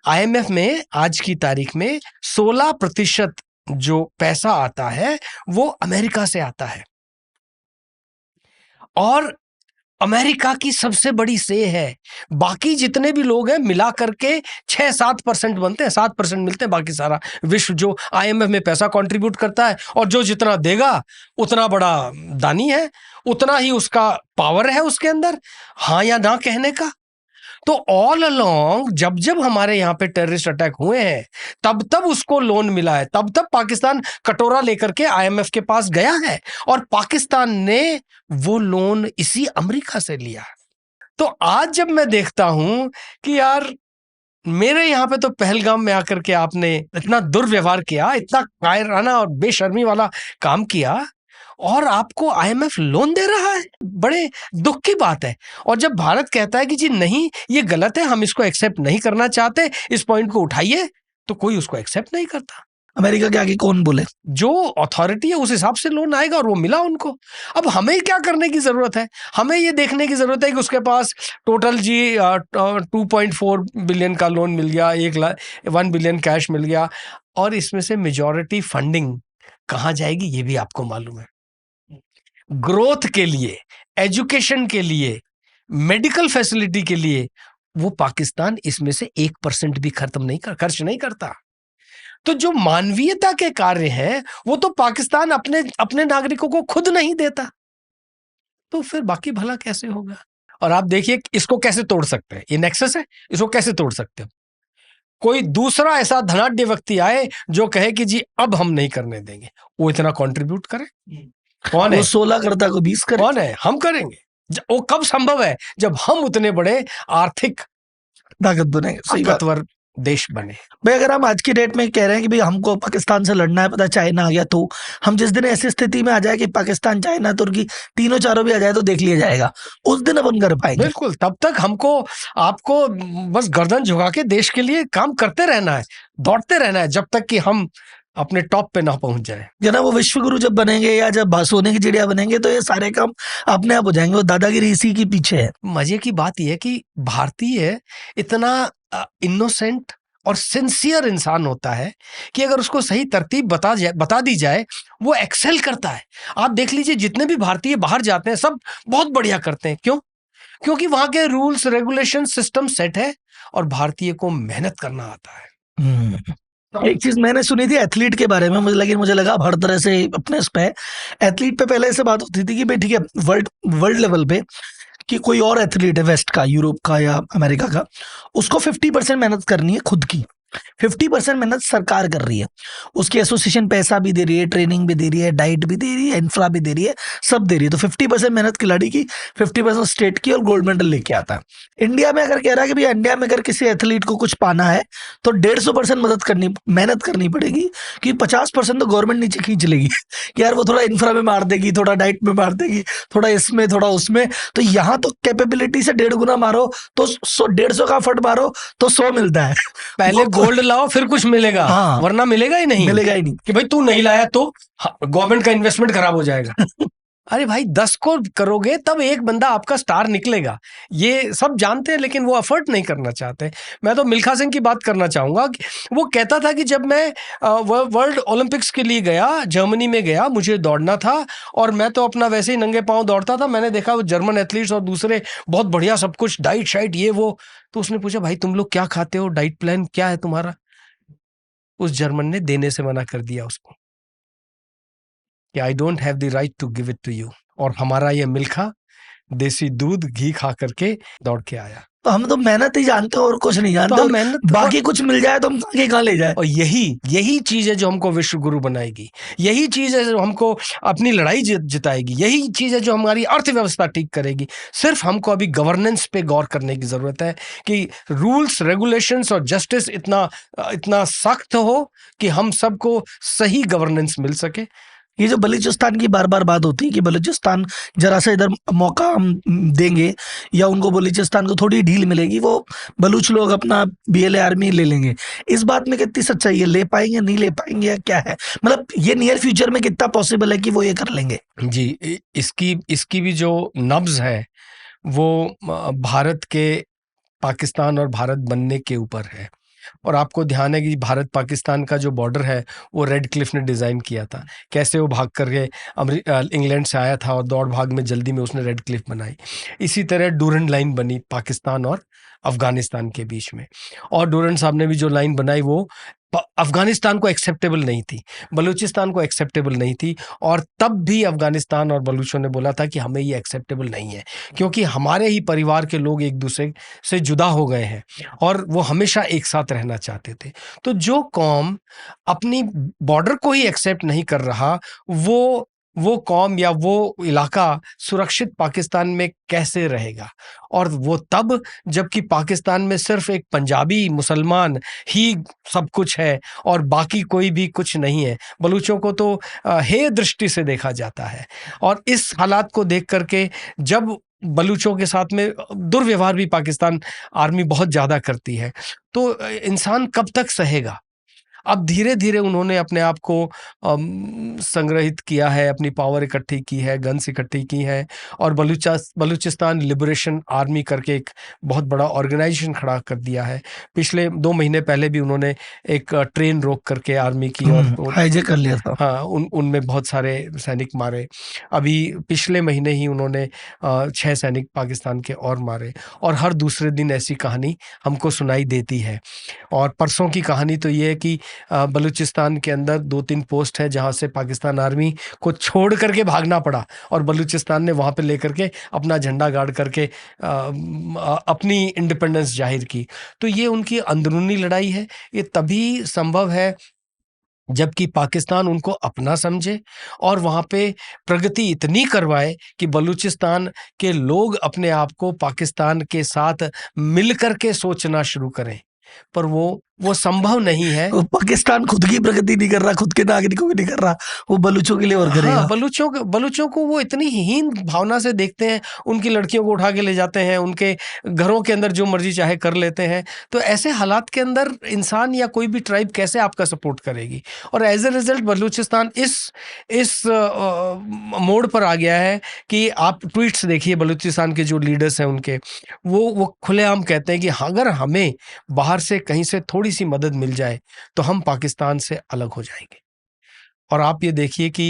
आईएमएफ में आज की तारीख में 16% जो पैसा आता है वो अमेरिका से आता है, और अमेरिका की सबसे बड़ी से है। बाकी जितने भी लोग हैं मिला करके 6-7% बनते हैं, 7% मिलते हैं। बाकी सारा विश्व जो आईएमएफ में पैसा कंट्रीब्यूट करता है, और जो जितना देगा उतना बड़ा दानी है, उतना ही उसका पावर है उसके अंदर हाँ या ना कहने का। तो ऑल अलोंग जब जब हमारे यहाँ पे टेररिस्ट अटैक हुए हैं, तब तब उसको लोन मिला है, तब तब पाकिस्तान कटोरा लेकर के आईएमएफ के पास गया है, और पाकिस्तान ने वो लोन इसी अमेरिका से लिया। तो आज जब मैं देखता हूं कि यार मेरे यहाँ पे तो पहलगाम में आकर के आपने इतना दुर्व्यवहार किया, इतना कायराना और बेशर्मी वाला काम किया, और आपको आईएमएफ लोन दे रहा है, बड़े दुख की बात है। और जब भारत कहता है कि जी नहीं ये गलत है, हम इसको एक्सेप्ट नहीं करना चाहते, इस पॉइंट को उठाइए, तो कोई उसको एक्सेप्ट नहीं करता। अमेरिका के आगे कौन बोले? जो अथॉरिटी है उस हिसाब से लोन आएगा, और वो मिला उनको। अब हमें क्या करने की जरूरत है? हमें ये देखने की जरूरत है कि उसके पास टोटल जी 2.4 बिलियन का लोन मिल गया, 1 बिलियन कैश मिल गया, और इसमें से मेजॉरिटी फंडिंग कहाँ जाएगी ये भी आपको मालूम है। ग्रोथ के लिए, एजुकेशन के लिए, मेडिकल फैसिलिटी के लिए वो पाकिस्तान इसमें से 1% भी खर्च नहीं करता। तो जो मानवीयता के कार्य हैं वो तो पाकिस्तान अपने नागरिकों को खुद नहीं देता, तो फिर बाकी भला कैसे होगा? और आप देखिए इसको कैसे तोड़ सकते हैं, ये नेक्सस है, इसको कैसे तोड़ सकते हैं? कोई दूसरा ऐसा धनाढ्य व्यक्ति आए जो कहे कि जी अब हम नहीं करने देंगे, वो इतना कंट्रीब्यूट करे। कौन है? 16 करता को 20 करे। कौन है? हम करेंगे। वो कब संभव है? जब हम उतने बड़े आर्थिक ताकत बने, ताकतवर देश बने। भाई अगर हम आज की डेट में कह रहे हैं कि भाई हमको पाकिस्तान से लड़ना है, पता चाइना आ गया, तो हम जिस दिन ऐसी स्थिति में आ जाए कि पाकिस्तान, चाइना, तुर्की तीनों चारों भी आ जाए तो देख लिया जाएगा, उस दिन अपन कर पाएंगे। बिल्कुल, तब तक हमको आपको बस गर्दन झुका के देश के लिए काम करते रहना है, दौड़ते रहना है, जब तक कि हम अपने टॉप पे ना पहुंच जाए। जना वो विश्व गुरु जब बनेंगे या जब सोने की चिड़िया बनेंगे तो ये सारे काम अपने आप हो जाएंगे। वो दादागिरी इसी के पीछे है। मजे की बात यह है कि भारतीय इतना इनोसेंट और सिंसियर इंसान होता है कि अगर उसको सही तरतीब बता दी जाए वो एक्सेल करता है। आप देख लीजिए जितने भी भारतीय बाहर जाते हैं सब बहुत बढ़िया करते हैं। क्यों? क्योंकि वहां के रूल्स रेगुलेशन सिस्टम सेट है और भारतीय को मेहनत करना आता है। एक चीज मैंने सुनी थी एथलीट के बारे में, मुझे लगा हर तरह से अपने इस पे एथलीट पे पहले ऐसे बात होती थी कि भाई ठीक है वर्ल्ड लेवल पे कि कोई और एथलीट है वेस्ट का, यूरोप का या अमेरिका का, उसको 50% मेहनत करनी है खुद की, 50% मेहनत सरकार कर रही है, उसकी एसोसिएशन पैसा भी दे रही है, ट्रेनिंग भी दे रही है, डाइट भी दे रही है, इंफ्रा भी दे रही है, सब दे रही है। तो 50% मेहनत खिलाड़ी की, 50% स्टेट की, और गोल्ड मेडल लेके आता है। इंडिया में अगर कह रहा है कि भाई इंडिया में अगर किसी एथलीट को कुछ पाना है तो 150% मेहनत करनी पड़ेगी, कि 50% तो गवर्नमेंट नीचे खींच लेगी कि यार वो थोड़ा इंफ्रा में मार देगी, थोड़ा डाइट में मार देगी, थोड़ा इसमें थोड़ा उसमें। तो यहाँ तो कैपेबिलिटी से 1.5 गुना मारो तो 150 का फट मारो तो 100 मिलता है। पहले गोल्ड लाओ फिर कुछ मिलेगा। हाँ, वरना मिलेगा ही नहीं कि भाई तू नहीं लाया तो गवर्नमेंट का इन्वेस्टमेंट खराब हो जाएगा। अरे भाई 10 को करोगे तब एक बंदा आपका स्टार निकलेगा, ये सब जानते हैं, लेकिन वो अफर्ट नहीं करना चाहते। मैं तो मिल्खा सिंह की बात करना चाहूंगा कि वो कहता था कि जब मैं वर्ल्ड ओलंपिक्स के लिए गया, जर्मनी में गया, मुझे दौड़ना था और मैं तो अपना वैसे ही नंगे पांव दौड़ता था। मैंने देखा वो जर्मन एथलीट्स और दूसरे बहुत बढ़िया सब कुछ, डाइट शाइट ये वो। तो उसने पूछा भाई तुम लोग क्या खाते हो, डाइट प्लान क्या है तुम्हारा? उस जर्मन ने देने से मना कर दिया उसको कि I don't have the right to give it to you. और हमारा ये मिल्खा देसी दूध घी खा करके दौड़ के आया। तो हम तो मेहनत ही जानते हैं और कुछ नहीं जानते। तो मेहनत बाकी कुछ मिल जाए तो हम आगे कहाँ ले जाए। और यही चीज है जो हमको विश्व गुरु बनाएगी, यही चीज है जो हमको अपनी लड़ाई जिताएगी, यही चीज है जो हमारी अर्थव्यवस्था ठीक करेगी। सिर्फ हमको अभी गवर्नेंस पे गौर करने की जरूरत है कि रूल्स रेगुलेशंस और जस्टिस इतना सख्त हो कि हम सबको सही गवर्नेंस मिल सके। ये जो बलूचिस्तान की बार बार बात होती है कि बलूचिस्तान जरा सा इधर मौका हम देंगे या उनको बलूचिस्तान को थोड़ी ढील मिलेगी, वो बलूच लोग अपना BLA आर्मी ले लेंगे, इस बात में कितनी सच्चाई है? ले पाएंगे, नहीं ले पाएंगे, या क्या है? मतलब ये नियर फ्यूचर में कितना पॉसिबल है कि वो ये कर लेंगे? जी, इसकी भी जो नब्ज है वो भारत के पाकिस्तान और भारत बनने के ऊपर है। और आपको ध्यान है कि भारत पाकिस्तान का जो बॉर्डर है वो रेड क्लिफ ने डिज़ाइन किया था, कैसे वो भाग करके इंग्लैंड से आया था और दौड़ भाग में जल्दी में उसने रेड क्लिफ बनाई। इसी तरह डूरंड लाइन बनी पाकिस्तान और अफगानिस्तान के बीच में, और डूरंड साहब ने भी जो लाइन बनाई वो अफगानिस्तान को एक्सेप्टेबल नहीं थी, बलूचिस्तान को एक्सेप्टेबल नहीं थी, और तब भी अफगानिस्तान और बलूचों ने बोला था कि हमें ये एक्सेप्टेबल नहीं है, क्योंकि हमारे ही परिवार के लोग एक दूसरे से जुदा हो गए हैं और वो हमेशा एक साथ रहना चाहते थे। तो जो कौम अपनी बॉर्डर को ही एक्सेप्ट नहीं कर रहा, वो कौम या वो इलाका सुरक्षित पाकिस्तान में कैसे रहेगा? और वो तब जबकि पाकिस्तान में सिर्फ एक पंजाबी मुसलमान ही सब कुछ है और बाकी कोई भी कुछ नहीं है। बलूचों को तो हेय दृष्टि से देखा जाता है, और इस हालात को देख करके जब बलूचों के साथ में दुर्व्यवहार भी पाकिस्तान आर्मी बहुत ज़्यादा करती है, तो इंसान कब तक सहेगा? अब धीरे धीरे उन्होंने अपने आप को संग्रहित किया है, अपनी पावर इकट्ठी की है, गन्स इकट्ठी की है, और बलूचिस्तान लिबरेशन आर्मी करके एक बहुत बड़ा ऑर्गेनाइजेशन खड़ा कर दिया है। पिछले 2 महीने पहले भी उन्होंने एक ट्रेन रोक करके आर्मी की और हाईजैक कर लिया था। हाँ, उनमें बहुत सारे सैनिक मारे। अभी पिछले महीने ही उन्होंने 6 सैनिक पाकिस्तान के और मारे, और हर दूसरे दिन ऐसी कहानी हमको सुनाई देती है। और परसों की कहानी तो ये है कि बलूचिस्तान के अंदर 2-3 पोस्ट है जहाँ से पाकिस्तान आर्मी को छोड़ करके भागना पड़ा, और बलूचिस्तान ने वहाँ पे लेकर के अपना झंडा गाड़ करके अपनी इंडिपेंडेंस जाहिर की। तो ये उनकी अंदरूनी लड़ाई है। ये तभी संभव है जबकि पाकिस्तान उनको अपना समझे और वहाँ पे प्रगति इतनी करवाए कि बलूचिस्तान के लोग अपने आप को पाकिस्तान के साथ मिल करके सोचना शुरू करें, पर वो संभव नहीं है। वो पाकिस्तान खुद की प्रगति नहीं कर रहा, खुद के नागरिकों की नहीं कर रहा, वो बलूचों के लिए और करेगा। हाँ, बलूचों को वो इतनी हीन भावना से देखते हैं, उनकी लड़कियों को उठा के ले जाते हैं, उनके घरों के अंदर जो मर्जी चाहे कर लेते हैं। तो ऐसे हालात के अंदर इंसान या कोई भी ट्राइब कैसे आपका सपोर्ट करेगी? और एज ए रिजल्ट बलूचिस्तान इस मोड़ पर आ गया है कि आप ट्वीट्स देखिए, बलूचिस्तान के जो लीडर्स हैं उनके, वो खुलेआम कहते हैं कि अगर हमें बाहर से कहीं से थोड़ी सी मदद मिल जाए तो हम पाकिस्तान से अलग हो जाएंगे। और आप ये देखिए कि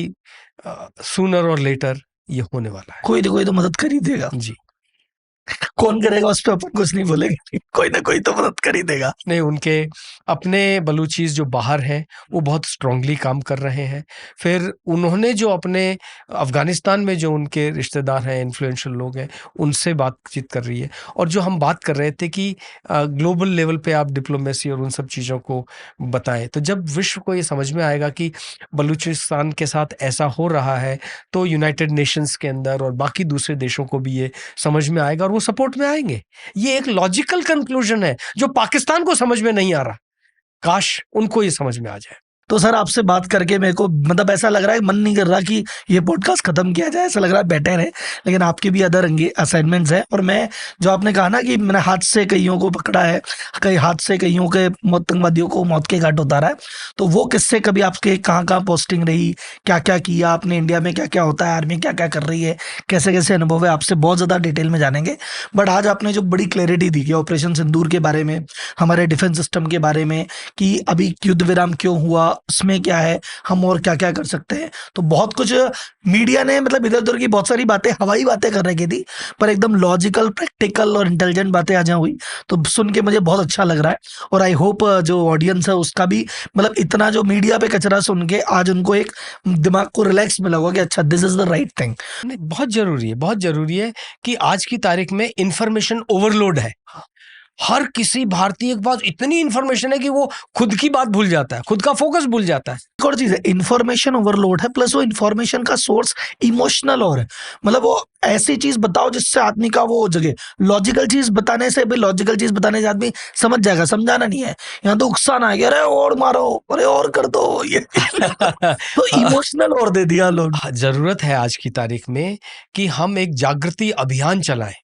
सूनर और लेटर ये होने वाला है। कोई ना कोई तो मदद कर ही देगा जी। कौन करेगा उस पर अपन कुछ नहीं बोलेंगे, कोई ना कोई तो मदद कर ही देगा। नहीं, उनके अपने बलूचीज जो बाहर हैं वो बहुत स्ट्रांगली काम कर रहे हैं। फिर उन्होंने जो अपने अफगानिस्तान में जो उनके रिश्तेदार हैं, इन्फ्लुएंशियल लोग हैं, उनसे बातचीत कर रही है। और जो हम बात कर रहे थे कि ग्लोबल लेवल पे आप डिप्लोमेसी और उन सब चीज़ों को बताएं, तो जब विश्व को ये समझ में आएगा कि बलूचिस्तान के साथ ऐसा हो रहा है, तो यूनाइटेड नेशंस के अंदर और बाकी दूसरे देशों को भी ये समझ में आएगा और वो सपोर्ट में आएंगे। ये एक लॉजिकल कंक्लूजन है जो पाकिस्तान को समझ में नहीं आ रहा, काश उनको ये समझ में आ जाए। तो सर आपसे बात करके मेरे को मतलब ऐसा लग रहा है, मन नहीं कर रहा कि ये पॉडकास्ट खत्म किया जाए, ऐसा लग रहा है बैठे रहे, लेकिन आपके भी अदर असाइनमेंट्स हैं। और मैं जो आपने कहा ना कि मैंने हाथ से कईयों को पकड़ा है, कई हाथ से कईयों के आतंकवादियों को मौत के घाट उतारा है, तो वो किससे कभी आपके कहाँ कहाँ पोस्टिंग रही, क्या क्या किया आपने, इंडिया में क्या क्या होता है, आर्मी क्या क्या कर रही है, कैसे कैसे अनुभव है, आपसे बहुत ज़्यादा डिटेल में जानेंगे। बट आज आपने जो बड़ी क्लैरिटी दी कि ऑपरेशन सिंदूर के बारे में, हमारे डिफेंस सिस्टम के बारे में, कि अभी युद्ध विराम क्यों हुआ, उसमें क्या है, हम और क्या क्या कर सकते हैं, तो बहुत कुछ मीडिया ने मतलब इधर उधर की बहुत सारी बातें, हवाई बातें कर रखी थी, पर एकदम लॉजिकल, प्रैक्टिकल और इंटेलिजेंट बातें आज हुई, तो सुन के मुझे बहुत अच्छा लग रहा है। और आई होप जो ऑडियंस है उसका भी मतलब इतना जो मीडिया पे कचरा सुन के आज उनको एक दिमाग को रिलैक्स मिला होगा कि अच्छा this is the right thing. बहुत जरूरी है कि आज की तारीख में इंफॉर्मेशन ओवरलोड है। हर किसी भारतीय के पास इतनी इंफॉर्मेशन है कि वो खुद की बात भूल जाता है, खुद का फोकस भूल जाता है। एक और चीज है, इंफॉर्मेशन ओवरलोड है, प्लस वो इंफॉर्मेशन का सोर्स इमोशनल और है। मतलब वो ऐसी चीज बताओ जिससे आदमी का वो जगह, लॉजिकल चीज बताने से, लॉजिकल चीज बताने से आदमी समझ जाएगा, समझाना नहीं है। यहाँ तो उकसाना आ गया, अरे और मारो, अरे और कर दो ये तो इमोशनल और दे दिया लोग। जरूरत है आज की तारीख में कि हम एक जागृति अभियान चलाएं,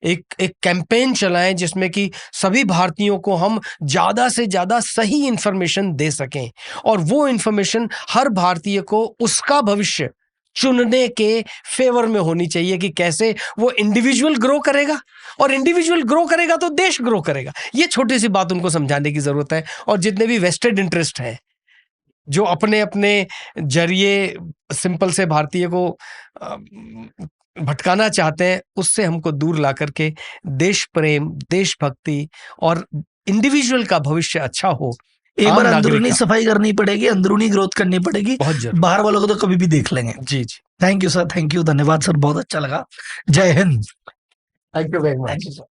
एक कैंपेन चलाएं जिसमें कि सभी भारतीयों को हम ज्यादा से ज्यादा सही इंफॉर्मेशन दे सकें, और वो इंफॉर्मेशन हर भारतीय को उसका भविष्य चुनने के फेवर में होनी चाहिए कि कैसे वो इंडिविजुअल ग्रो करेगा, और इंडिविजुअल ग्रो करेगा तो देश ग्रो करेगा। ये छोटी सी बात उनको समझाने की जरूरत है। और जितने भी वेस्टेड इंटरेस्ट हैं जो अपने अपने जरिए सिंपल से भारतीय को भटकाना चाहते हैं, उससे हमको दूर ला करके देश प्रेम, देशभक्ति और इंडिविजुअल का भविष्य अच्छा हो। एक आम बार नागरिक अंदरूनी का सफाई करनी पड़ेगी, अंदरूनी ग्रोथ करनी पड़ेगी, बहुत जरूरी। बाहर वालों को तो कभी भी देख लेंगे। जी जी, thank you sir, thank you, धन्यवाद सर, बहुत अच्छा लगा। Jai Hind. Thank you very thank much. You sir.